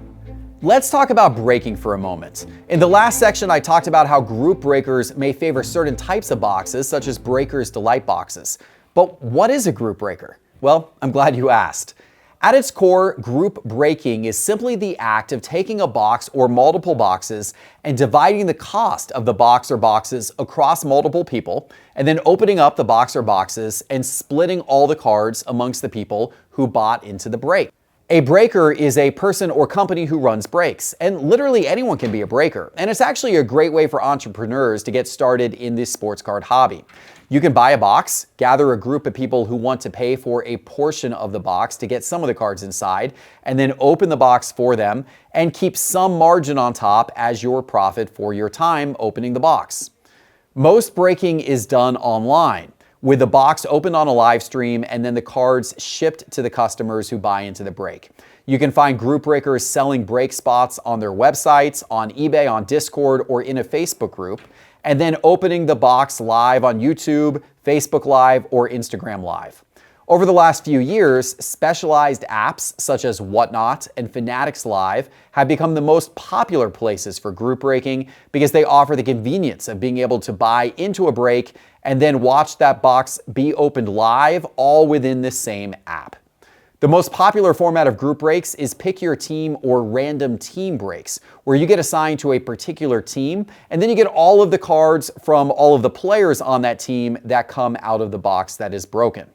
A: Let's talk about breaking for a moment. In the last section, I talked about how group breakers may favor certain types of boxes, such as Breakers Delight boxes. But what is a group breaker? Well, I'm glad you asked. At its core, group breaking is simply the act of taking a box or multiple boxes and dividing the cost of the box or boxes across multiple people, and then opening up the box or boxes and splitting all the cards amongst the people who bought into the break. A breaker is a person or company who runs breaks, and literally anyone can be a breaker. And it's actually a great way for entrepreneurs to get started in this sports card hobby. You can buy a box, gather a group of people who want to pay for a portion of the box to get some of the cards inside, and then open the box for them and keep some margin on top as your profit for your time opening the box. Most breaking is done online, with the box opened on a live stream and then the cards shipped to the customers who buy into the break. You can find group breakers selling break spots on their websites, on eBay, on Discord, or in a Facebook group, and then opening the box live on YouTube, Facebook Live, or Instagram Live. Over the last few years, specialized apps such as Whatnot and Fanatics Live have become the most popular places for group breaking because they offer the convenience of being able to buy into a break and then watch that box be opened live, all within the same app. The most popular format of group breaks is pick your team or random team breaks, where you get assigned to a particular team and then you get all of the cards from all of the players on that team that come out of the box that is broken.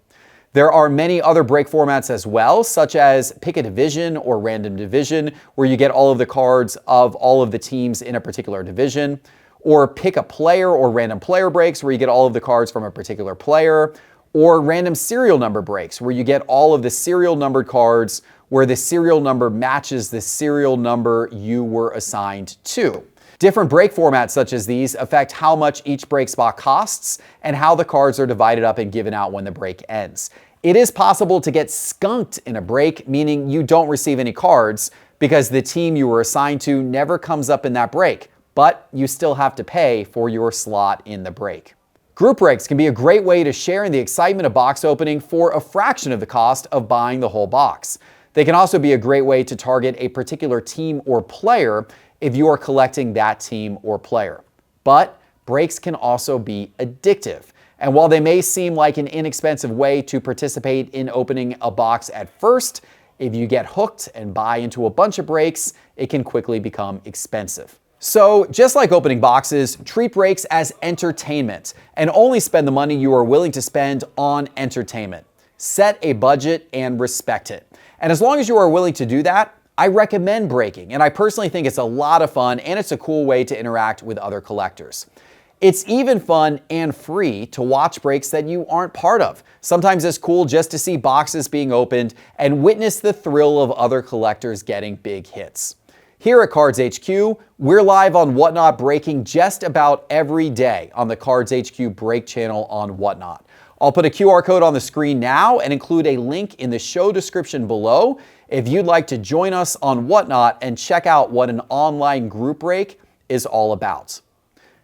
A: There are many other break formats as well, such as pick a division or random division, where you get all of the cards of all of the teams in a particular division, or pick a player or random player breaks, where you get all of the cards from a particular player, or random serial number breaks, where you get all of the serial numbered cards where the serial number matches the serial number you were assigned to. Different break formats such as these affect how much each break spot costs and how the cards are divided up and given out when the break ends. It is possible to get skunked in a break, meaning you don't receive any cards because the team you were assigned to never comes up in that break, but you still have to pay for your slot in the break. Group breaks can be a great way to share in the excitement of box opening for a fraction of the cost of buying the whole box. They can also be a great way to target a particular team or player if you are collecting that team or player. But breaks can also be addictive. And while they may seem like an inexpensive way to participate in opening a box at first, if you get hooked and buy into a bunch of breaks, it can quickly become expensive. So just like opening boxes, treat breaks as entertainment and only spend the money you are willing to spend on entertainment. Set a budget and respect it. And as long as you are willing to do that, I recommend breaking, and I personally think it's a lot of fun and it's a cool way to interact with other collectors. It's even fun and free to watch breaks that you aren't part of. Sometimes it's cool just to see boxes being opened and witness the thrill of other collectors getting big hits. Here at Cards HQ, we're live on Whatnot breaking just about every day on the Cards HQ break channel on Whatnot. I'll put a QR code on the screen now and include a link in the show description below if you'd like to join us on Whatnot and check out what an online group break is all about.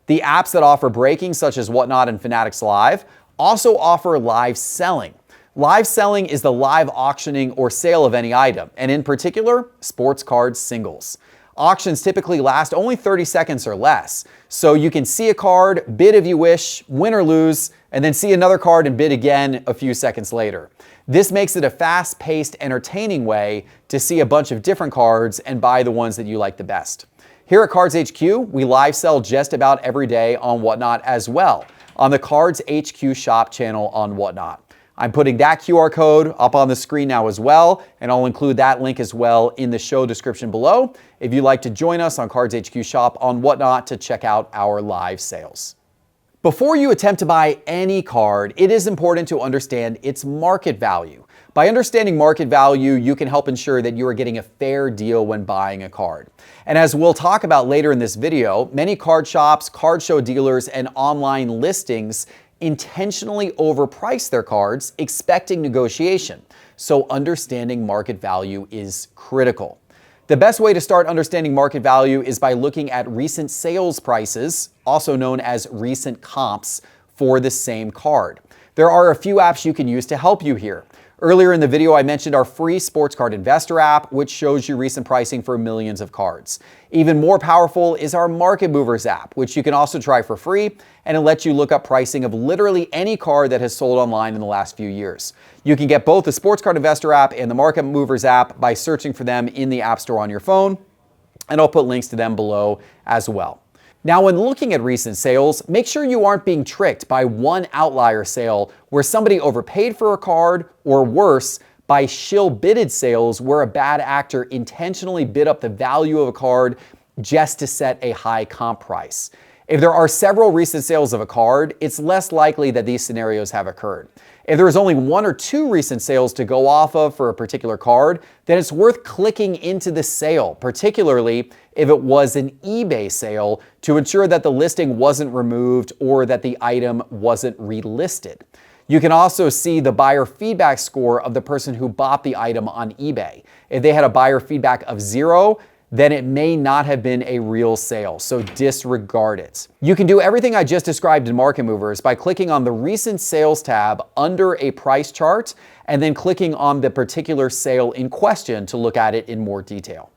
A: The apps that offer breaking, such as Whatnot and Fanatics Live, also offer live selling. Live selling is the live auctioning or sale of any item, and in particular, sports card singles. Auctions typically last only 30 seconds or less, so you can see a card, bid if you wish, win or lose, and then see another card and bid again a few seconds later. This makes it a fast-paced, entertaining way to see a bunch of different cards and buy the ones that you like the best. Here at Cards HQ, we live sell just about every day on Whatnot as well, on the Cards HQ shop channel on Whatnot. I'm putting that QR code up on the screen now as well, and I'll include that link as well in the show description below if you'd like to join us on Cards HQ shop on Whatnot to check out our live sales. Before you attempt to buy any card, it is important to understand its market value. By understanding market value, you can help ensure that you are getting a fair deal when buying a card. And as we'll talk about later in this video, many card shops, card show dealers, and online listings intentionally overprice their cards, expecting negotiation. So understanding market value is critical. The best way to start understanding market value is by looking at recent sales prices, also known as recent comps, for the same card. There are a few apps you can use to help you here. Earlier in the video, I mentioned our free Sports Card Investor app, which shows you recent pricing for millions of cards. Even more powerful is our Market Movers app, which you can also try for free, and it lets you look up pricing of literally any card that has sold online in the last few years. You can get both the Sports Card Investor app and the Market Movers app by searching for them in the App Store on your phone, and I'll put links to them below as well. Now, when looking at recent sales, make sure you aren't being tricked by one outlier sale where somebody overpaid for a card, or worse, by shill-bidded sales where a bad actor intentionally bid up the value of a card just to set a high comp price. If there are several recent sales of a card, it's less likely that these scenarios have occurred. If there is only one or two recent sales to go off of for a particular card, then it's worth clicking into the sale, particularly if it was an eBay sale, to ensure that the listing wasn't removed or that the item wasn't relisted. You can also see the buyer feedback score of the person who bought the item on eBay. If they had a buyer feedback of 0, then it may not have been a real sale, so disregard it. You can do everything I just described in Market Movers by clicking on the Recent Sales tab under a price chart and then clicking on the particular sale in question to look at it in more detail.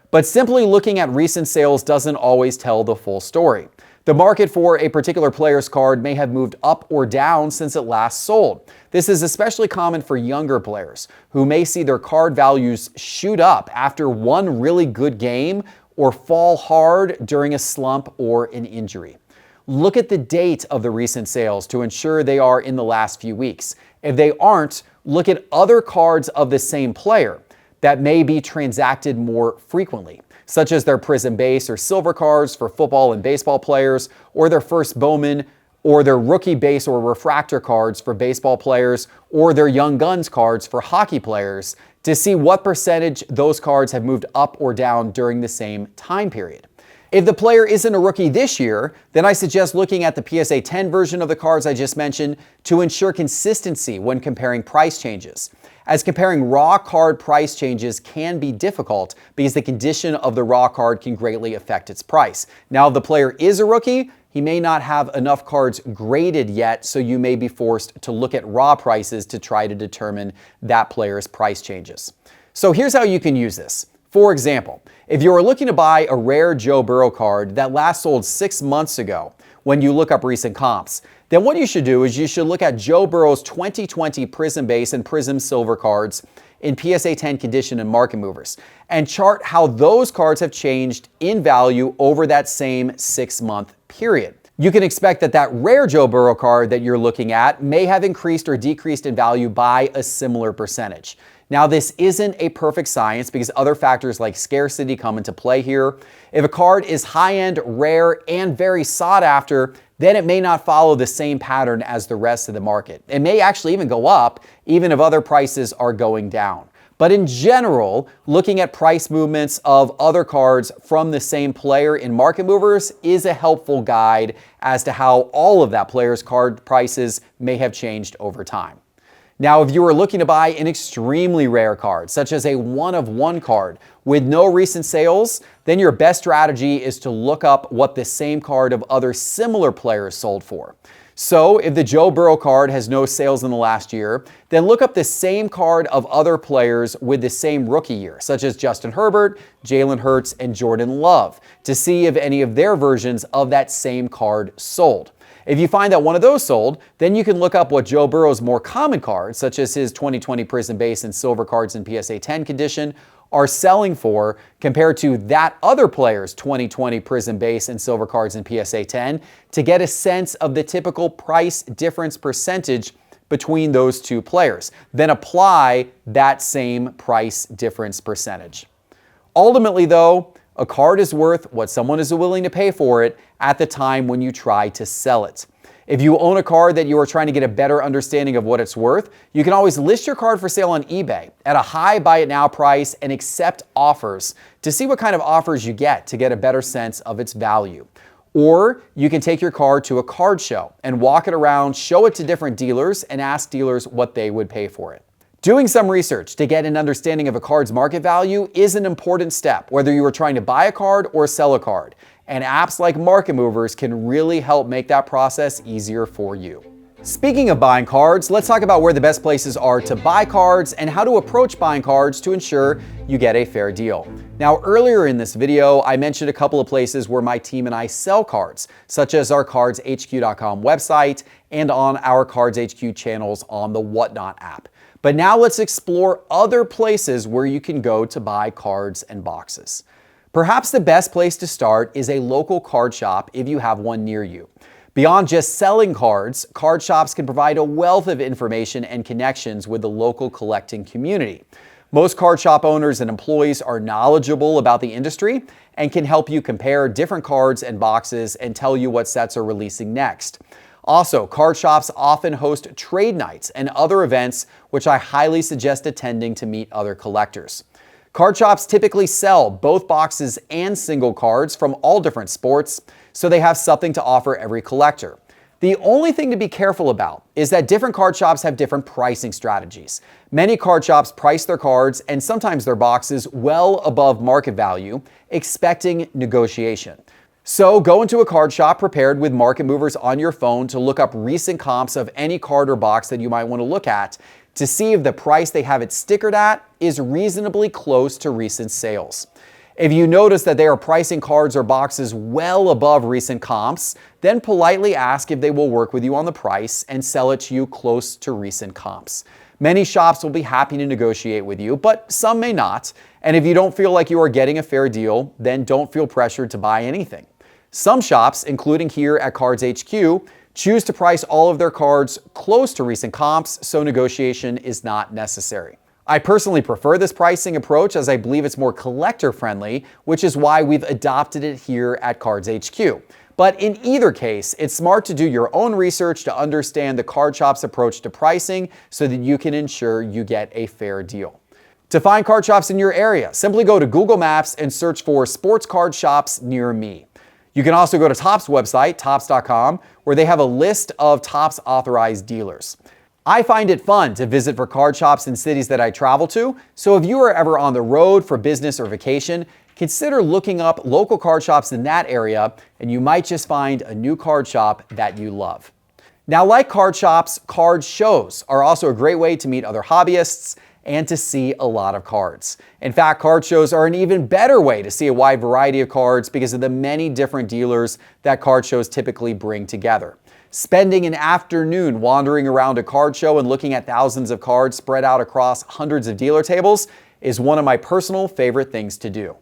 A: But simply looking at recent sales doesn't always tell the full story. The market for a particular player's card may have moved up or down since it last sold. This is especially common for younger players who may see their card values shoot up after one really good game or fall hard during a slump or an injury. Look at the date of the recent sales to ensure they are in the last few weeks. If they aren't, look at other cards of the same player that may be transacted more frequently, such as their Prism Base or Silver cards for football and baseball players, or their First Bowman, or their Rookie Base or Refractor cards for baseball players, or their Young Guns cards for hockey players, to see what percentage those cards have moved up or down during the same time period. If the player isn't a rookie this year, then I suggest looking at the PSA 10 version of the cards I just mentioned to ensure consistency when comparing price changes, as comparing raw card price changes can be difficult because the condition of the raw card can greatly affect its price. Now, if the player is a rookie, he may not have enough cards graded yet, so you may be forced to look at raw prices to try to determine that player's price changes. So here's how you can use this. For example, if you are looking to buy a rare Joe Burrow card that last sold 6 months ago when you look up recent comps, then what you should do is you should look at Joe Burrow's 2020 Prism Base and Prism Silver cards in PSA 10 condition and Market Movers and chart how those cards have changed in value over that same 6-month period. You can expect that that rare Joe Burrow card that you're looking at may have increased or decreased in value by a similar percentage. Now, this isn't a perfect science because other factors like scarcity come into play here. If a card is high-end, rare, and very sought after, then it may not follow the same pattern as the rest of the market. It may actually even go up, even if other prices are going down. But in general, looking at price movements of other cards from the same player in Market Movers is a helpful guide as to how all of that player's card prices may have changed over time. Now, if you are looking to buy an extremely rare card, such as a one-of-one card with no recent sales, then your best strategy is to look up what the same card of other similar players sold for. So if the Joe Burrow card has no sales in the last year, then look up the same card of other players with the same rookie year, such as Justin Herbert, Jalen Hurts, and Jordan Love, to see if any of their versions of that same card sold. If you find that one of those sold, then you can look up what Joe Burrow's more common cards, such as his 2020 Prism Base and Silver cards in PSA 10 condition, are selling for compared to that other player's 2020 Prism Base and Silver cards in PSA 10 to get a sense of the typical price difference percentage between those two players. Then apply that same price difference percentage. Ultimately, though, a card is worth what someone is willing to pay for it at the time when you try to sell it. If you own a card that you are trying to get a better understanding of what it's worth, you can always list your card for sale on eBay at a high buy it now price and accept offers to see what kind of offers you get to get a better sense of its value. Or you can take your card to a card show and walk it around, show it to different dealers, and ask dealers what they would pay for it. Doing some research to get an understanding of a card's market value is an important step, whether you are trying to buy a card or sell a card. And apps like Market Movers can really help make that process easier for you. Speaking of buying cards, let's talk about where the best places are to buy cards and how to approach buying cards to ensure you get a fair deal. Now, earlier in this video, I mentioned a couple of places where my team and I sell cards, such as our cardshq.com website and on our Cards HQ channels on the Whatnot app. But now let's explore other places where you can go to buy cards and boxes. Perhaps the best place to start is a local card shop if you have one near you. Beyond just selling cards, card shops can provide a wealth of information and connections with the local collecting community. Most card shop owners and employees are knowledgeable about the industry and can help you compare different cards and boxes and tell you what sets are releasing next. Also, card shops often host trade nights and other events, which I highly suggest attending to meet other collectors. Card shops typically sell both boxes and single cards from all different sports, so they have something to offer every collector. The only thing to be careful about is that different card shops have different pricing strategies. Many card shops price their cards and sometimes their boxes well above market value, expecting negotiation. So go into a card shop prepared with market movers on your phone to look up recent comps of any card or box that you might want to look at to see if the price they have it stickered at is reasonably close to recent sales. If you notice that they are pricing cards or boxes well above recent comps, then politely ask if they will work with you on the price and sell it to you close to recent comps. Many shops will be happy to negotiate with you, but some may not. And if you don't feel like you are getting a fair deal, then don't feel pressured to buy anything. Some shops, including here at Cards HQ, choose to price all of their cards close to recent comps, so negotiation is not necessary. I personally prefer this pricing approach as I believe it's more collector friendly, which is why we've adopted it here at Cards HQ. But in either case, it's smart to do your own research to understand the card shop's approach to pricing so that you can ensure you get a fair deal. To find card shops in your area, simply go to Google Maps and search for sports card shops near me. You can also go to Topps website, topps.com, where they have a list of Topps authorized dealers. I find it fun to visit for card shops in cities that I travel to, so if you are ever on the road for business or vacation, consider looking up local card shops in that area, and you might just find a new card shop that you love. Now, like card shops, card shows are also a great way to meet other hobbyists and to see a lot of cards. In fact, card shows are an even better way to see a wide variety of cards because of the many different dealers that card shows typically bring together. Spending an afternoon wandering around a card show and looking at thousands of cards spread out across hundreds of dealer tables is one of my personal favorite things to do.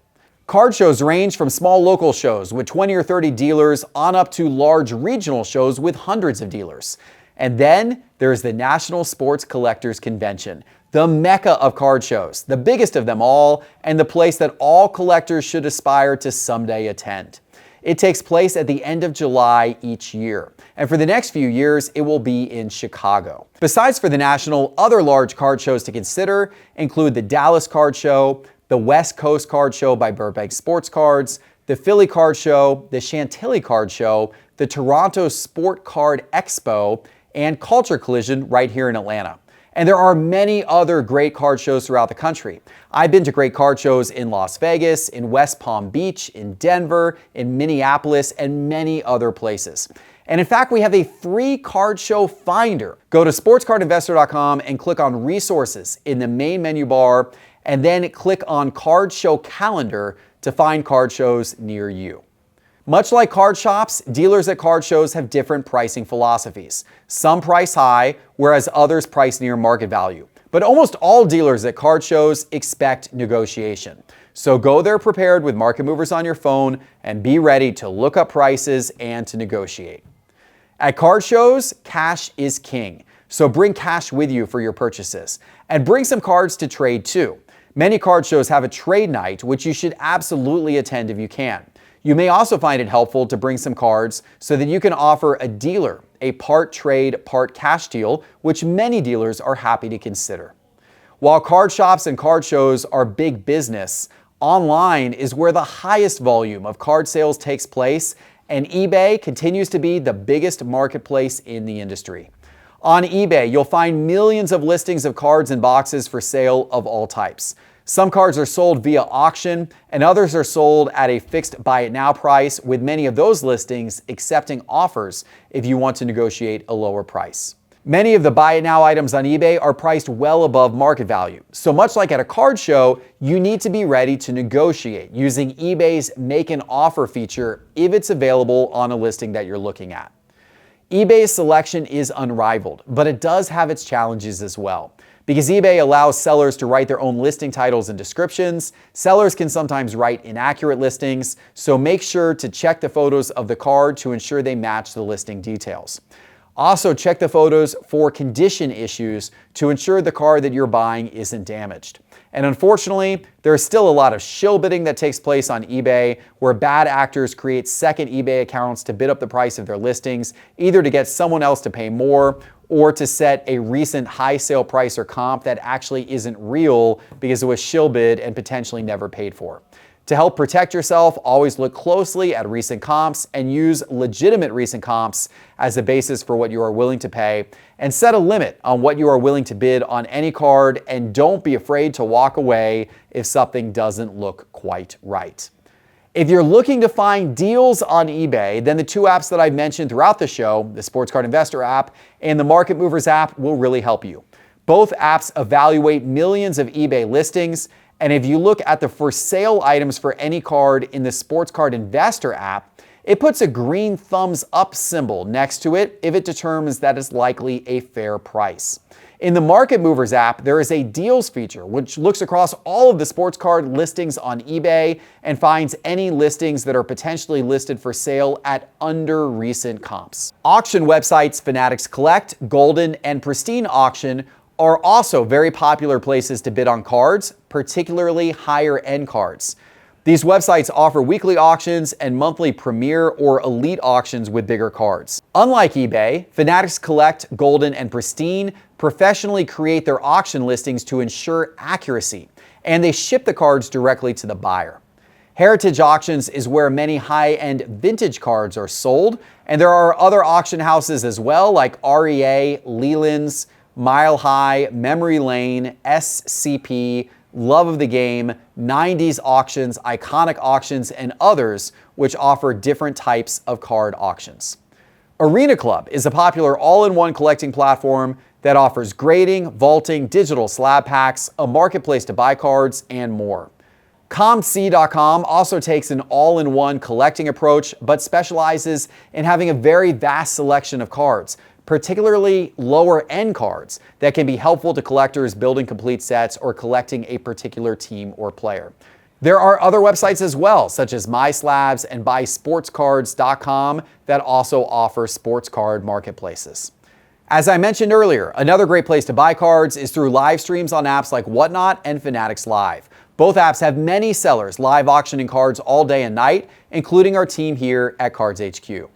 A: Card shows range from small local shows with 20 or 30 dealers on up to large regional shows with hundreds of dealers. And then there's the National Sports Collectors Convention, the mecca of card shows, the biggest of them all, and the place that all collectors should aspire to someday attend. It takes place at the end of July each year, and for the next few years, it will be in Chicago. Besides for the National, other large card shows to consider include the Dallas Card Show, the West Coast Card Show by Burbank Sports Cards, the Philly Card Show, the Chantilly Card Show, the Toronto Sport Card Expo, and Culture Collision right here in Atlanta. And there are many other great card shows throughout the country. I've been to great card shows in Las Vegas, in West Palm Beach, in Denver, in Minneapolis, and many other places. And in fact, we have a free card show finder. Go to sportscardinvestor.com and click on Resources in the main menu bar, and then click on Card Show Calendar to find card shows near you. Much like card shops, dealers at card shows have different pricing philosophies. Some price high, whereas others price near market value. But almost all dealers at card shows expect negotiation. So go there prepared with market movers on your phone and be ready to look up prices and to negotiate. At card shows, cash is king. So bring cash with you for your purchases. And bring some cards to trade too. Many card shows have a trade night, which you should absolutely attend if you can. You may also find it helpful to bring some cards so that you can offer a dealer a part trade, part cash deal, which many dealers are happy to consider. While card shops and card shows are big business, online is where the highest volume of card sales takes place, and eBay continues to be the biggest marketplace in the industry. On eBay, you'll find millions of listings of cards and boxes for sale of all types. Some cards are sold via auction, and others are sold at a fixed buy it now price, with many of those listings accepting offers if you want to negotiate a lower price. Many of the buy it now items on eBay are priced well above market value. So much like at a card show, you need to be ready to negotiate using eBay's make an offer feature if it's available on a listing that you're looking at. eBay's selection is unrivaled, but it does have its challenges as well. Because eBay allows sellers to write their own listing titles and descriptions, sellers can sometimes write inaccurate listings, so make sure to check the photos of the card to ensure they match the listing details. Also, check the photos for condition issues to ensure the card that you're buying isn't damaged. And unfortunately, there is still a lot of shill bidding that takes place on eBay, where bad actors create second eBay accounts to bid up the price of their listings, either to get someone else to pay more or to set a recent high sale price or comp that actually isn't real because it was shill bid and potentially never paid for. To help protect yourself, always look closely at recent comps and use legitimate recent comps as the basis for what you are willing to pay, and set a limit on what you are willing to bid on any card, and don't be afraid to walk away if something doesn't look quite right. If you're looking to find deals on eBay, then the two apps that I've mentioned throughout the show, the Sports Card Investor app and the Market Movers app, will really help you. Both apps evaluate millions of eBay listings, and if you look at the for sale items for any card in the Sports Card Investor app, it puts a green thumbs up symbol next to it if it determines that it's likely a fair price. In the Market Movers app, there is a deals feature which looks across all of the sports card listings on eBay and finds any listings that are potentially listed for sale at under recent comps. Auction websites Fanatics Collect, Golden, and Pristine Auction are also very popular places to bid on cards, particularly higher end cards. These websites offer weekly auctions and monthly premier or elite auctions with bigger cards. Unlike eBay, Fanatics Collect, Golden, and Pristine professionally create their auction listings to ensure accuracy, and they ship the cards directly to the buyer. Heritage Auctions is where many high-end vintage cards are sold, and there are other auction houses as well, like REA, Leland's, Mile High, Memory Lane, SCP, Love of the Game, 90s Auctions, Iconic Auctions, and others, which offer different types of card auctions. Arena Club is a popular all-in-one collecting platform that offers grading, vaulting, digital slab packs, a marketplace to buy cards, and more. ComC.com also takes an all-in-one collecting approach, but specializes in having a very vast selection of cards, particularly lower-end cards that can be helpful to collectors building complete sets or collecting a particular team or player. There are other websites as well, such as MySlabs and BuySportsCards.com, that also offer sports card marketplaces. As I mentioned earlier, another great place to buy cards is through live streams on apps like Whatnot and Fanatics Live. Both apps have many sellers live auctioning cards all day and night, including our team here at Cards HQ.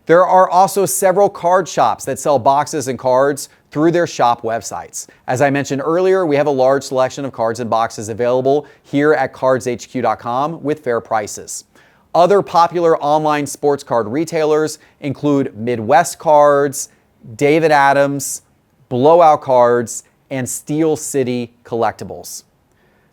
A: There are also several card shops that sell boxes and cards through their shop websites. As I mentioned earlier, we have a large selection of cards and boxes available here at cardshq.com with fair prices. Other popular online sports card retailers include Midwest Cards, David Adams, Blowout Cards, and Steel City Collectibles.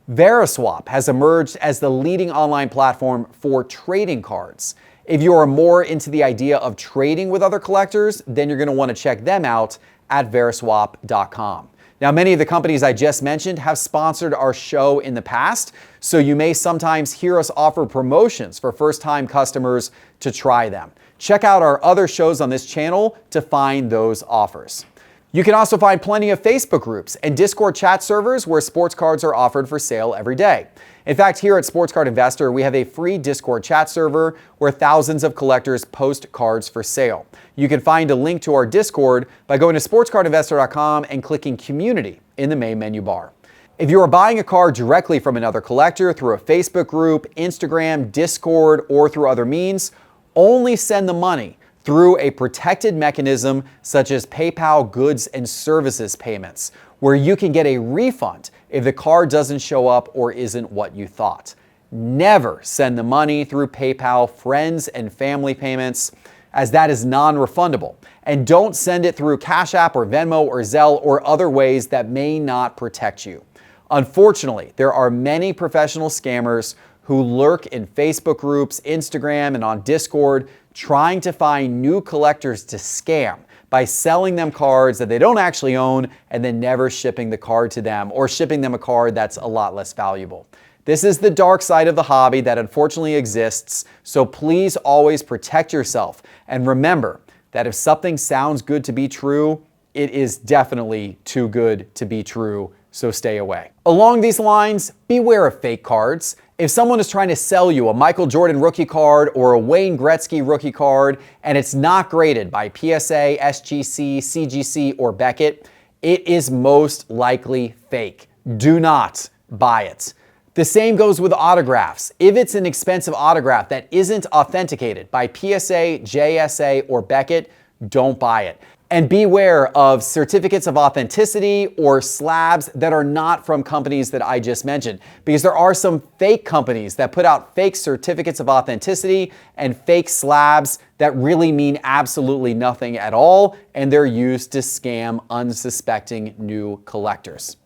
A: Veriswap has emerged as the leading online platform for trading cards. If you are more into the idea of trading with other collectors, then you're going to want to check them out at veriswap.com. Now, many of the companies I just mentioned have sponsored our show in the past, so you may sometimes hear us offer promotions for first-time customers to try them. Check out our other shows on this channel to find those offers. You can also find plenty of Facebook groups and Discord chat servers where sports cards are offered for sale every day. In fact, here at Sports Card Investor, we have a free Discord chat server where thousands of collectors post cards for sale. You can find a link to our Discord by going to sportscardinvestor.com and clicking Community in the main menu bar. If you are buying a card directly from another collector through a Facebook group, Instagram, Discord, or through other means, only send the money through a protected mechanism such as PayPal goods and services payments, where you can get a refund if the card doesn't show up or isn't what you thought. Never send the money through PayPal friends and family payments, as that is non-refundable. And don't send it through Cash App or Venmo or Zelle or other ways that may not protect you. Unfortunately, there are many professional scammers who lurk in Facebook groups, Instagram, and on Discord, trying to find new collectors to scam by selling them cards that they don't actually own and then never shipping the card to them, or shipping them a card that's a lot less valuable. This is the dark side of the hobby that unfortunately exists, so please always protect yourself. And remember that if something sounds good to be true, it is definitely too good to be true, so stay away. Along these lines, beware of fake cards. If someone is trying to sell you a Michael Jordan rookie card or a Wayne Gretzky rookie card and it's not graded by PSA, SGC, CGC, or Beckett, it is most likely fake. Do not buy it. The same goes with autographs. If it's an expensive autograph that isn't authenticated by PSA, JSA, or Beckett, don't buy it. And beware of certificates of authenticity or slabs that are not from companies that I just mentioned, because there are some fake companies that put out fake certificates of authenticity and fake slabs that really mean absolutely nothing at all, and they're used to scam unsuspecting new collectors.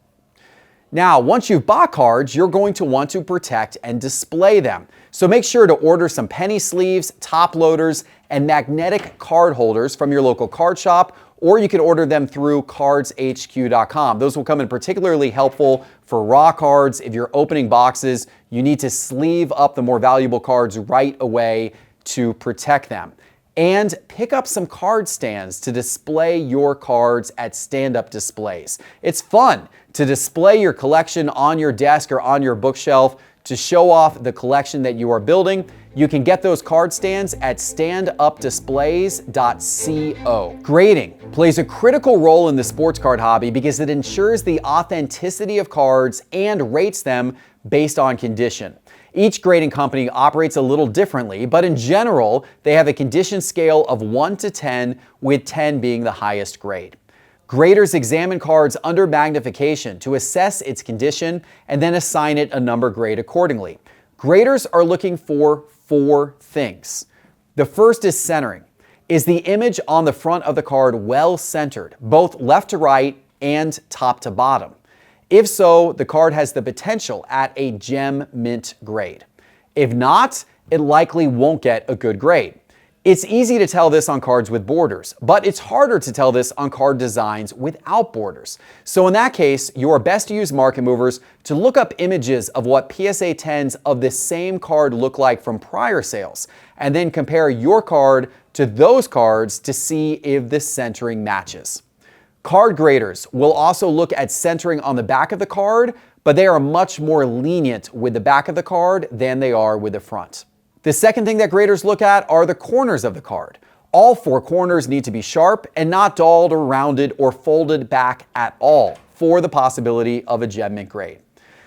A: Now, once you've bought cards, you're going to want to protect and display them. So make sure to order some penny sleeves, top loaders, and magnetic card holders from your local card shop, or you can order them through cardshq.com. Those will come in particularly helpful for raw cards. If you're opening boxes, you need to sleeve up the more valuable cards right away to protect them. And pick up some card stands to display your cards at stand-up displays. It's fun to display your collection on your desk or on your bookshelf to show off the collection that you are building. You can get those card stands at standupdisplays.co. Grading plays a critical role in the sports card hobby because it ensures the authenticity of cards and rates them based on condition. Each grading company operates a little differently, but in general, they have a condition scale of 1 to 10, with 10 being the highest grade. Graders examine cards under magnification to assess its condition and then assign it a number grade accordingly. Graders are looking for 4 things. The first is centering. Is the image on the front of the card well centered, both left to right and top to bottom? If so, the card has the potential at a gem mint grade. If not, it likely won't get a good grade. It's easy to tell this on cards with borders, but it's harder to tell this on card designs without borders. So in that case, you are best to use market movers to look up images of what PSA 10s of this same card look like from prior sales, and then compare your card to those cards to see if the centering matches. Card graders will also look at centering on the back of the card, but they are much more lenient with the back of the card than they are with the front. The second thing that graders look at are the corners of the card. All 4 corners need to be sharp and not dulled or rounded or folded back at all for the possibility of a gem mint grade.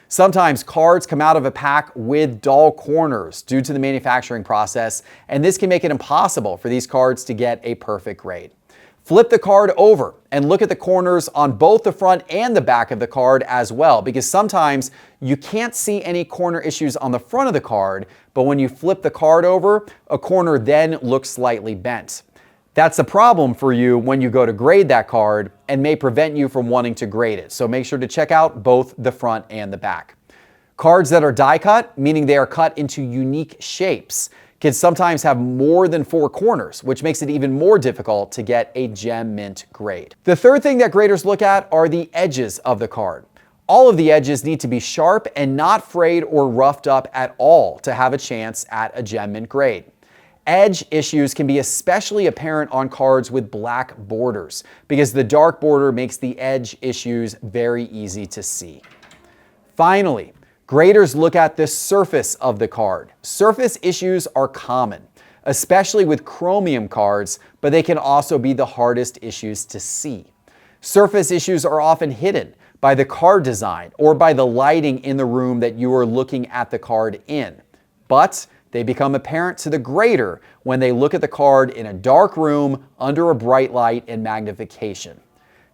A: Sometimes cards come out of a pack with dull corners due to the manufacturing process, and this can make it impossible for these cards to get a perfect grade. Flip the card over and look at the corners on both the front and the back of the card as well, because sometimes you can't see any corner issues on the front of the card, but when you flip the card over, a corner then looks slightly bent. That's a problem for you when you go to grade that card and may prevent you from wanting to grade it. So make sure to check out both the front and the back. Cards that are die cut, meaning they are cut into unique shapes, can sometimes have more than 4 corners, which makes it even more difficult to get a gem mint grade. The third thing that graders look at are the edges of the card. All of the edges need to be sharp and not frayed or roughed up at all to have a chance at a gem mint grade. Edge issues can be especially apparent on cards with black borders because the dark border makes the edge issues very easy to see. Finally, graders look at the surface of the card. Surface issues are common, especially with chromium cards, but they can also be the hardest issues to see. Surface issues are often hidden by the card design or by the lighting in the room that you are looking at the card in. But they become apparent to the grader when they look at the card in a dark room under a bright light and magnification.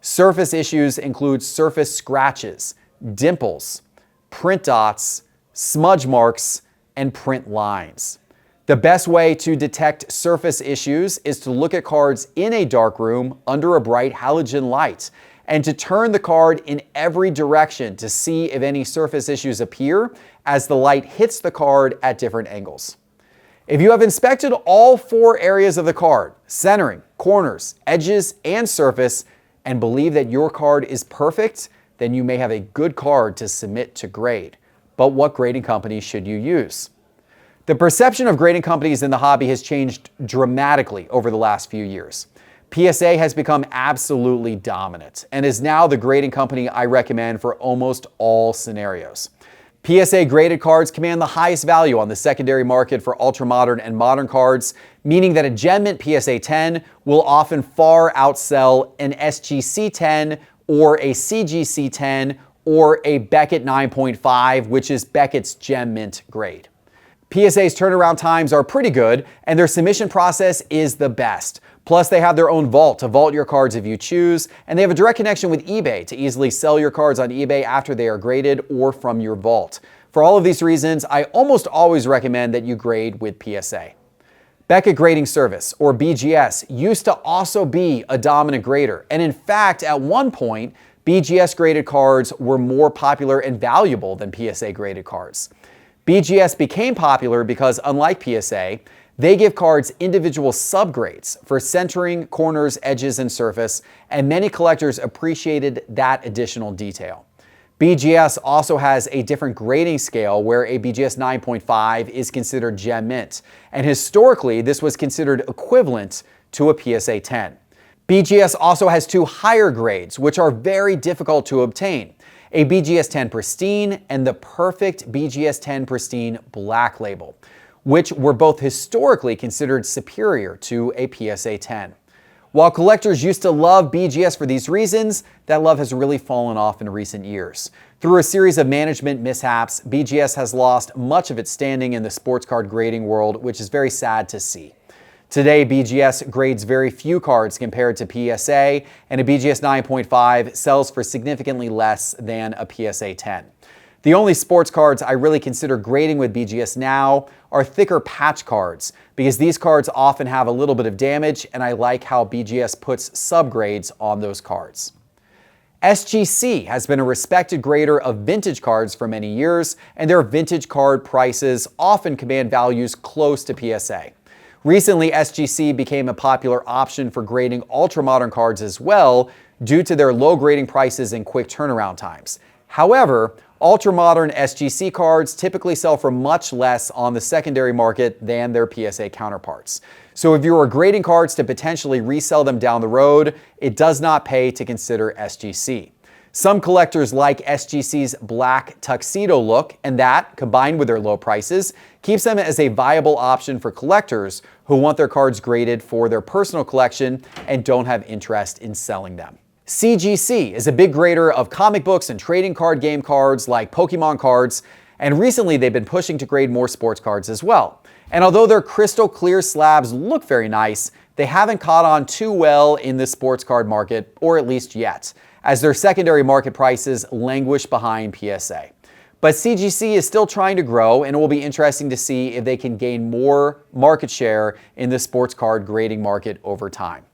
A: Surface issues include surface scratches, dimples, print dots, smudge marks, and print lines. The best way to detect surface issues is to look at cards in a dark room under a bright halogen light and to turn the card in every direction to see if any surface issues appear as the light hits the card at different angles. If you have inspected all 4 areas of the card, centering, corners, edges, and surface, and believe that your card is perfect, then you may have a good card to submit to grade. But what grading company should you use? The perception of grading companies in the hobby has changed dramatically over the last few years. PSA has become absolutely dominant and is now the grading company I recommend for almost all scenarios. PSA graded cards command the highest value on the secondary market for ultramodern and modern cards, meaning that a Gem Mint PSA 10 will often far outsell an SGC 10 or a CGC 10 or a Beckett 9.5, which is Beckett's Gem Mint grade. PSA's turnaround times are pretty good and their submission process is the best. Plus, they have their own vault to vault your cards if you choose, and they have a direct connection with eBay to easily sell your cards on eBay after they are graded or from your vault. For all of these reasons, I almost always recommend that you grade with PSA. Beckett Grading Service, or BGS, used to also be a dominant grader, and in fact, at one point, BGS graded cards were more popular and valuable than PSA graded cards. BGS became popular because, unlike PSA, they give cards individual subgrades for centering, corners, edges, and surface, and many collectors appreciated that additional detail. BGS also has a different grading scale where a BGS 9.5 is considered gem mint, and historically this was considered equivalent to a PSA 10. BGS also has two higher grades, which are very difficult to obtain: a BGS 10 Pristine and the perfect BGS 10 Pristine Black Label, which were both historically considered superior to a PSA 10. While collectors used to love BGS for these reasons, that love has really fallen off in recent years. Through a series of management mishaps, BGS has lost much of its standing in the sports card grading world, which is very sad to see. Today, BGS grades very few cards compared to PSA, and a BGS 9.5 sells for significantly less than a PSA 10. The only sports cards I really consider grading with BGS now are thicker patch cards, because these cards often have a little bit of damage, and I like how BGS puts subgrades on those cards. SGC has been a respected grader of vintage cards for many years, and their vintage card prices often command values close to PSA. Recently, SGC became a popular option for grading ultra-modern cards as well, due to their low grading prices and quick turnaround times. However, ultra-modern SGC cards typically sell for much less on the secondary market than their PSA counterparts. So if you are grading cards to potentially resell them down the road, it does not pay to consider SGC. Some collectors like SGC's black tuxedo look, and that, combined with their low prices, keeps them as a viable option for collectors who want their cards graded for their personal collection and don't have interest in selling them. CGC is a big grader of comic books and trading card game cards like Pokemon cards, and recently they've been pushing to grade more sports cards as well. And although their crystal clear slabs look very nice, they haven't caught on too well in the sports card market, or at least yet, as their secondary market prices languish behind PSA. But CGC is still trying to grow, and it will be interesting to see if they can gain more market share in the sports card grading market over time.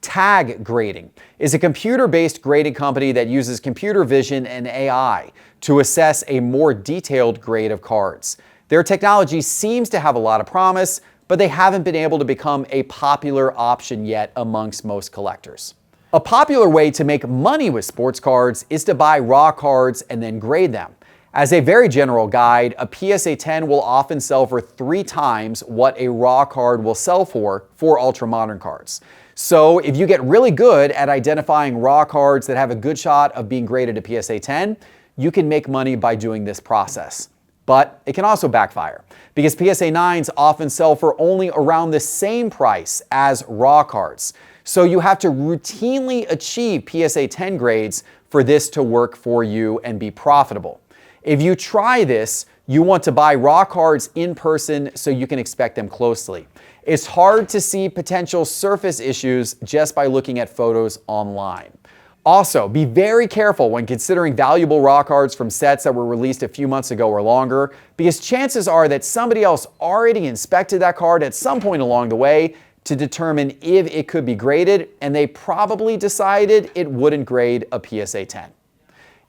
A: Tag Grading is a computer-based grading company that uses computer vision and AI to assess a more detailed grade of cards. Their technology seems to have a lot of promise, but they haven't been able to become a popular option yet amongst most collectors. A popular way to make money with sports cards is to buy raw cards and then grade them. As a very general guide, a PSA 10 will often sell for 3 times what a raw card will sell for ultra-modern cards. So if you get really good at identifying raw cards that have a good shot of being graded a PSA 10, you can make money by doing this process. But it can also backfire, because PSA 9s often sell for only around the same price as raw cards. So you have to routinely achieve PSA 10 grades for this to work for you and be profitable. If you try this, you want to buy raw cards in person so you can inspect them closely. It's hard to see potential surface issues just by looking at photos online. Also, be very careful when considering valuable raw cards from sets that were released a few months ago or longer, because chances are that somebody else already inspected that card at some point along the way to determine if it could be graded, and they probably decided it wouldn't grade a PSA 10.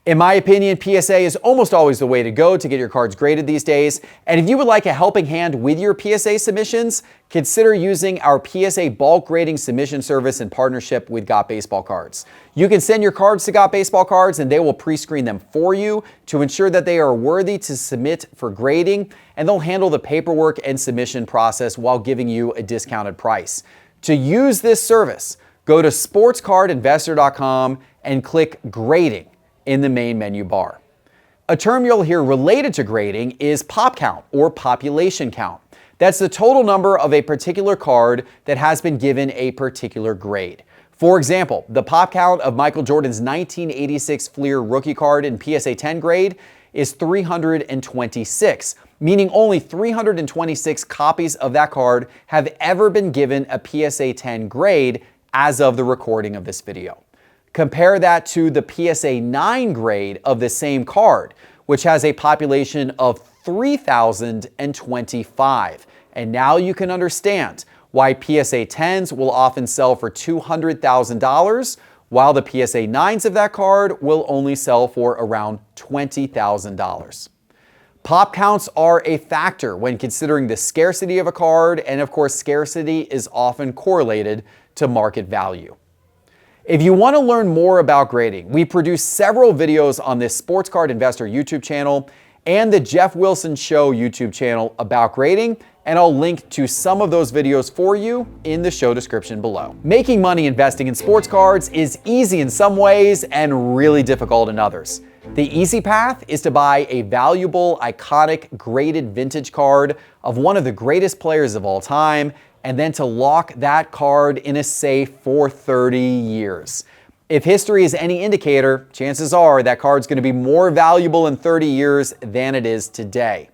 A: In my opinion, PSA is almost always the way to go to get your cards graded these days. And if you would like a helping hand with your PSA submissions, consider using our PSA bulk grading submission service in partnership with Got Baseball Cards. You can send your cards to Got Baseball Cards and they will pre-screen them for you to ensure that they are worthy to submit for grading, and they'll handle the paperwork and submission process while giving you a discounted price. To use this service, go to sportscardinvestor.com and click Grading in the main menu bar. A term you'll hear related to grading is pop count, or population count. That's the total number of a particular card that has been given a particular grade. For example, the pop count of Michael Jordan's 1986 Fleer rookie card in PSA 10 grade is 326, meaning only 326 copies of that card have ever been given a PSA 10 grade as of the recording of this video. Compare that to the PSA 9 grade of the same card, which has a population of 3,025. And now you can understand why PSA 10s will often sell for $200,000, while the PSA 9s of that card will only sell for around $20,000. Pop counts are a factor when considering the scarcity of a card, and of course, scarcity is often correlated to market value. If you want to learn more about grading, we produce several videos on this Sports Card Investor YouTube channel and the Geoff Wilson Show YouTube channel about grading, and I'll link to some of those videos for you in the show description below. Making money investing in sports cards is easy in some ways and really difficult in others. The easy path is to buy a valuable, iconic, graded vintage card of one of the greatest players of all time, and then to lock that card in a safe for 30 years. If history is any indicator, chances are that card's going to be more valuable in 30 years than it is today.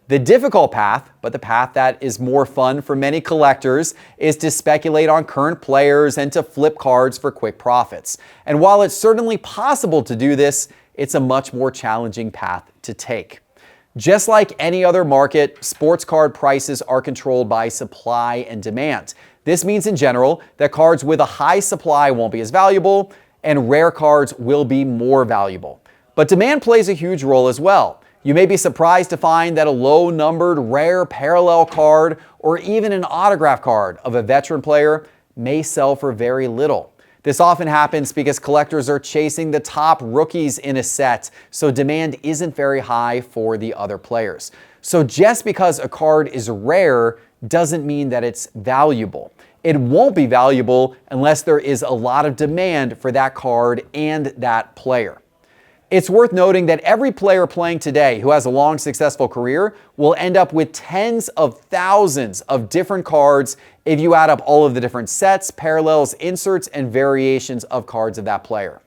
A: The difficult path, but the path that is more fun for many collectors, is to speculate on current players and to flip cards for quick profits. And while it's certainly possible to do this, it's a much more challenging path to take. Just like any other market, sports card prices are controlled by supply and demand. This means in general that cards with a high supply won't be as valuable and rare cards will be more valuable. But demand plays a huge role as well. You may be surprised to find that a low-numbered, rare parallel card or even an autograph card of a veteran player may sell for very little. This often happens because collectors are chasing the top rookies in a set, so demand isn't very high for the other players. So just because a card is rare doesn't mean that it's valuable. It won't be valuable unless there is a lot of demand for that card and that player. It's worth noting that every player playing today who has a long, successful career will end up with tens of thousands of different cards if you add up all of the different sets, parallels, inserts, and variations of cards of that player.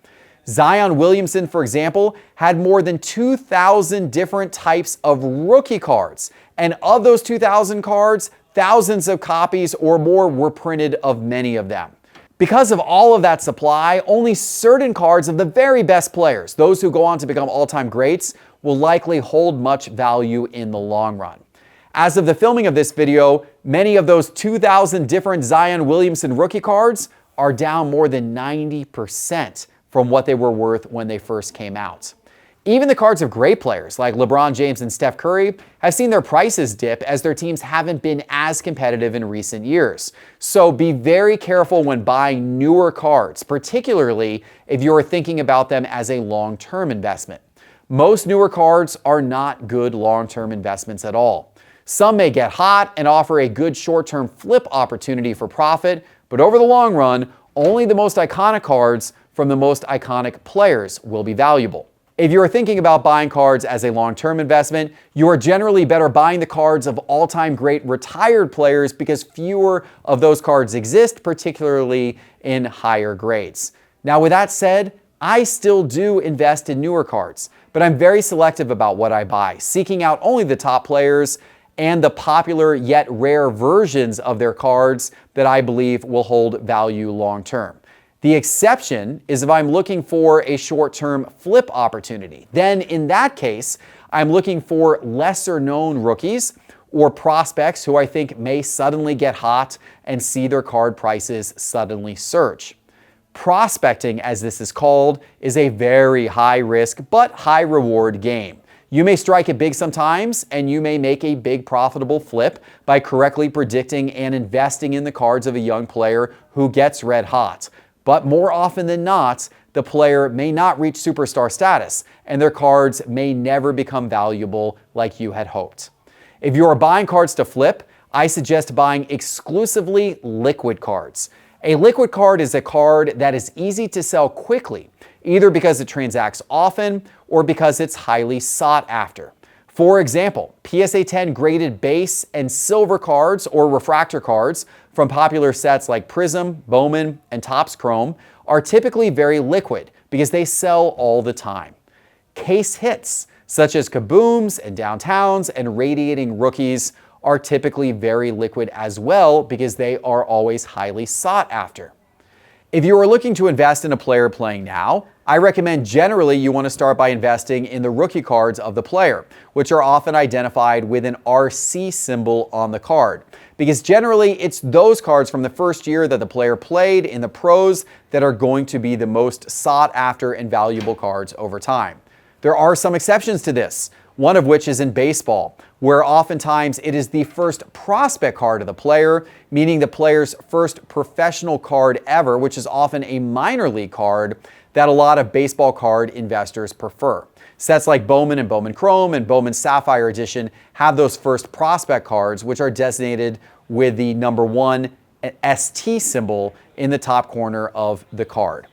A: Zion Williamson, for example, had more than 2,000 different types of rookie cards. And of those 2,000 cards, thousands of copies or more were printed of many of them. Because of all of that supply, only certain cards of the very best players, those who go on to become all-time greats, will likely hold much value in the long run. As of the filming of this video, many of those 2,000 different Zion Williamson rookie cards are down more than 90% from what they were worth when they first came out. Even the cards of great players like LeBron James and Steph Curry have seen their prices dip as their teams haven't been as competitive in recent years. So be very careful when buying newer cards, particularly if you're thinking about them as a long-term investment. Most newer cards are not good long-term investments at all. Some may get hot and offer a good short-term flip opportunity for profit, but over the long run, only the most iconic cards from the most iconic players will be valuable. If you're thinking about buying cards as a long-term investment, you are generally better buying the cards of all-time great retired players because fewer of those cards exist, particularly in higher grades. Now, with that said, I still do invest in newer cards, but I'm very selective about what I buy, seeking out only the top players and the popular yet rare versions of their cards that I believe will hold value long-term. The exception is if I'm looking for a short-term flip opportunity. Then in that case, I'm looking for lesser-known rookies or prospects who I think may suddenly get hot and see their card prices suddenly surge. Prospecting, as this is called, is a very high-risk but high-reward game. You may strike it big sometimes, and you may make a big profitable flip by correctly predicting and investing in the cards of a young player who gets red hot. But more often than not, the player may not reach superstar status, and their cards may never become valuable like you had hoped. If you are buying cards to flip, I suggest buying exclusively liquid cards. A liquid card is a card that is easy to sell quickly, either because it transacts often or because it's highly sought after. For example, PSA 10 graded base and silver cards or refractor cards from popular sets like Prism, Bowman, and Topps Chrome are typically very liquid because they sell all the time. Case hits, such as kabooms and downtowns and radiating rookies, are typically very liquid as well because they are always highly sought after. If you are looking to invest in a player playing now, I recommend generally you want to start by investing in the rookie cards of the player, which are often identified with an RC symbol on the card, because generally it's those cards from the first year that the player played in the pros that are going to be the most sought after and valuable cards over time. There are some exceptions to this, one of which is in baseball, where oftentimes it is the first prospect card of the player, meaning the player's first professional card ever, which is often a minor league card that a lot of baseball card investors prefer. Sets like Bowman and Bowman Chrome and Bowman Sapphire Edition have those first prospect cards, which are designated with the number 1 ST symbol in the top corner of the card.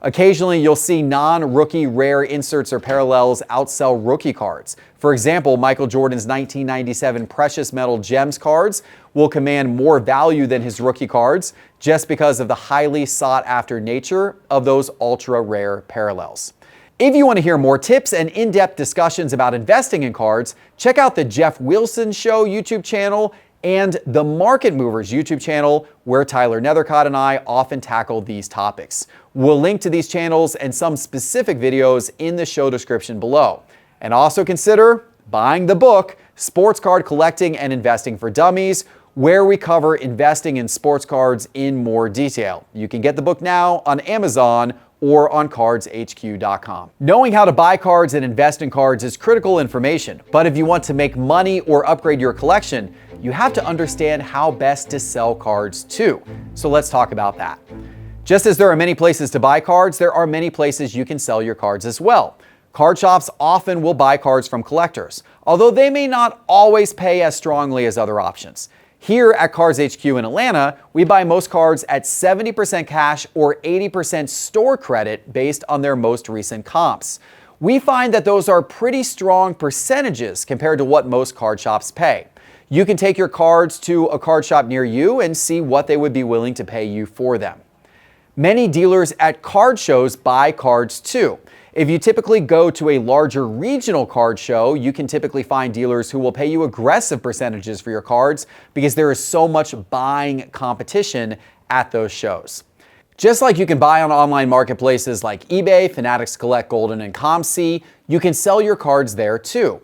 A: Occasionally, you'll see non-rookie rare inserts or parallels outsell rookie cards. For example, Michael Jordan's 1997 Precious Metal Gems cards will command more value than his rookie cards just because of the highly sought-after nature of those ultra-rare parallels. If you want to hear more tips and in-depth discussions about investing in cards, check out the Geoff Wilson Show YouTube channel and the Market Movers YouTube channel, where Tyler Nethercott and I often tackle these topics. We'll link to these channels and some specific videos in the show description below. And also consider buying the book, Sports Card Collecting and Investing for Dummies, where we cover investing in sports cards in more detail. You can get the book now on Amazon or on cardshq.com. Knowing how to buy cards and invest in cards is critical information, but if you want to make money or upgrade your collection, you have to understand how best to sell cards too. So let's talk about that. Just as there are many places to buy cards, there are many places you can sell your cards as well. Card shops often will buy cards from collectors, although they may not always pay as strongly as other options. Here at Cards HQ in Atlanta, we buy most cards at 70% cash or 80% store credit based on their most recent comps. We find that those are pretty strong percentages compared to what most card shops pay. You can take your cards to a card shop near you and see what they would be willing to pay you for them. Many dealers at card shows buy cards too. If you typically go to a larger regional card show, you can typically find dealers who will pay you aggressive percentages for your cards because there is so much buying competition at those shows. Just like you can buy on online marketplaces like eBay, Fanatics Collect Golden, and ComC, you can sell your cards there too.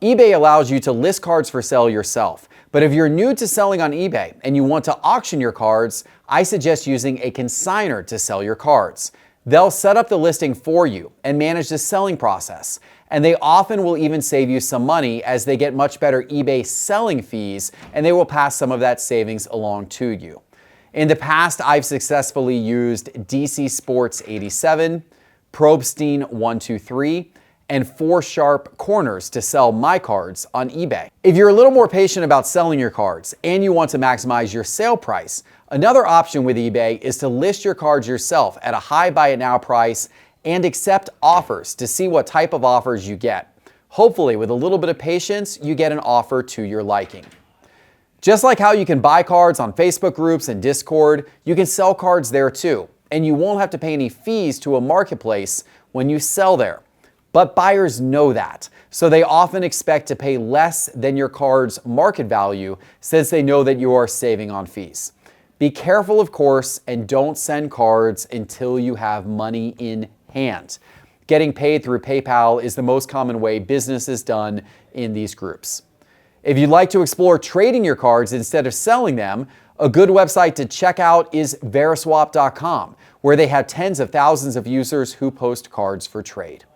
A: eBay allows you to list cards for sale yourself, but if you're new to selling on eBay and you want to auction your cards, I suggest using a consignor to sell your cards. They'll set up the listing for you and manage the selling process, and they often will even save you some money as they get much better eBay selling fees, and they will pass some of that savings along to you. In the past, I've successfully used DC Sports 87, Probstein 123, and 4 Sharp Corners to sell my cards on eBay. If you're a little more patient about selling your cards and you want to maximize your sale price, another option with eBay is to list your cards yourself at a high buy it now price and accept offers to see what type of offers you get. Hopefully, with a little bit of patience, you get an offer to your liking. Just like how you can buy cards on Facebook groups and Discord, you can sell cards there too, and you won't have to pay any fees to a marketplace when you sell there. But buyers know that, so they often expect to pay less than your card's market value since they know that you are saving on fees. Be careful, of course, and don't send cards until you have money in hand. Getting paid through PayPal is the most common way business is done in these groups. If you'd like to explore trading your cards instead of selling them, a good website to check out is Veriswap.com, where they have tens of thousands of users who post cards for trade.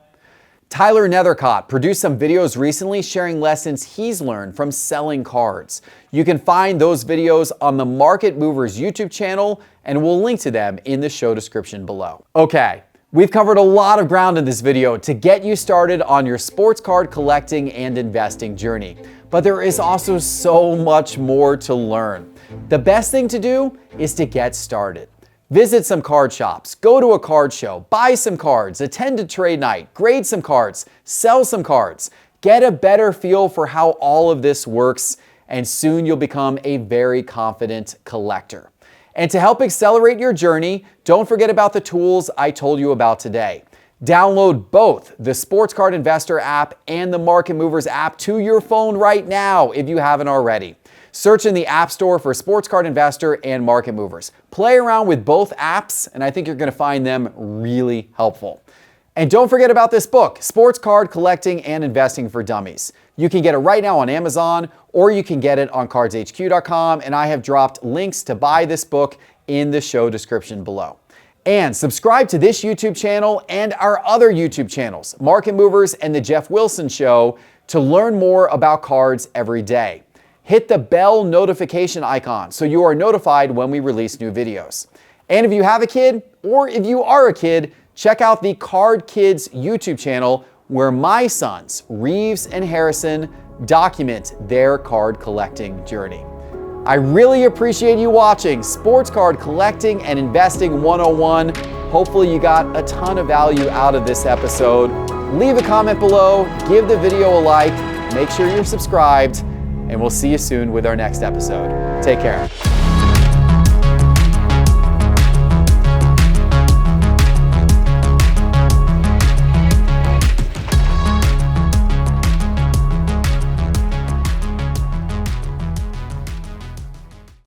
A: Tyler Nethercott produced some videos recently sharing lessons he's learned from selling cards. You can find those videos on the Market Movers YouTube channel, and we'll link to them in the show description below. Okay, we've covered a lot of ground in this video to get you started on your sports card collecting and investing journey. But there is also so much more to learn. The best thing to do is to get started. Visit some card shops, go to a card show, buy some cards, attend a trade night, grade some cards, sell some cards, get a better feel for how all of this works, and soon you'll become a very confident collector. And to help accelerate your journey, don't forget about the tools I told you about today. Download both the Sports Card Investor app and the Market Movers app to your phone right now if you haven't already. Search in the App Store for Sports Card Investor and Market Movers. Play around with both apps, and I think you're going to find them really helpful. And don't forget about this book, Sports Card Collecting and Investing for Dummies. You can get it right now on Amazon, or you can get it on cardshq.com, and I have dropped links to buy this book in the show description below. And subscribe to this YouTube channel and our other YouTube channels, Market Movers and The Geoff Wilson Show, to learn more about cards every day. Hit the bell notification icon so you are notified when we release new videos. And if you have a kid, or if you are a kid, check out the Card Kids YouTube channel where my sons, Reeves and Harrison, document their card collecting journey. I really appreciate you watching Sports Card Collecting and Investing 101. Hopefully you got a ton of value out of this episode. Leave a comment below, give the video a like, make sure you're subscribed, and we'll see you soon with our next episode. Take care.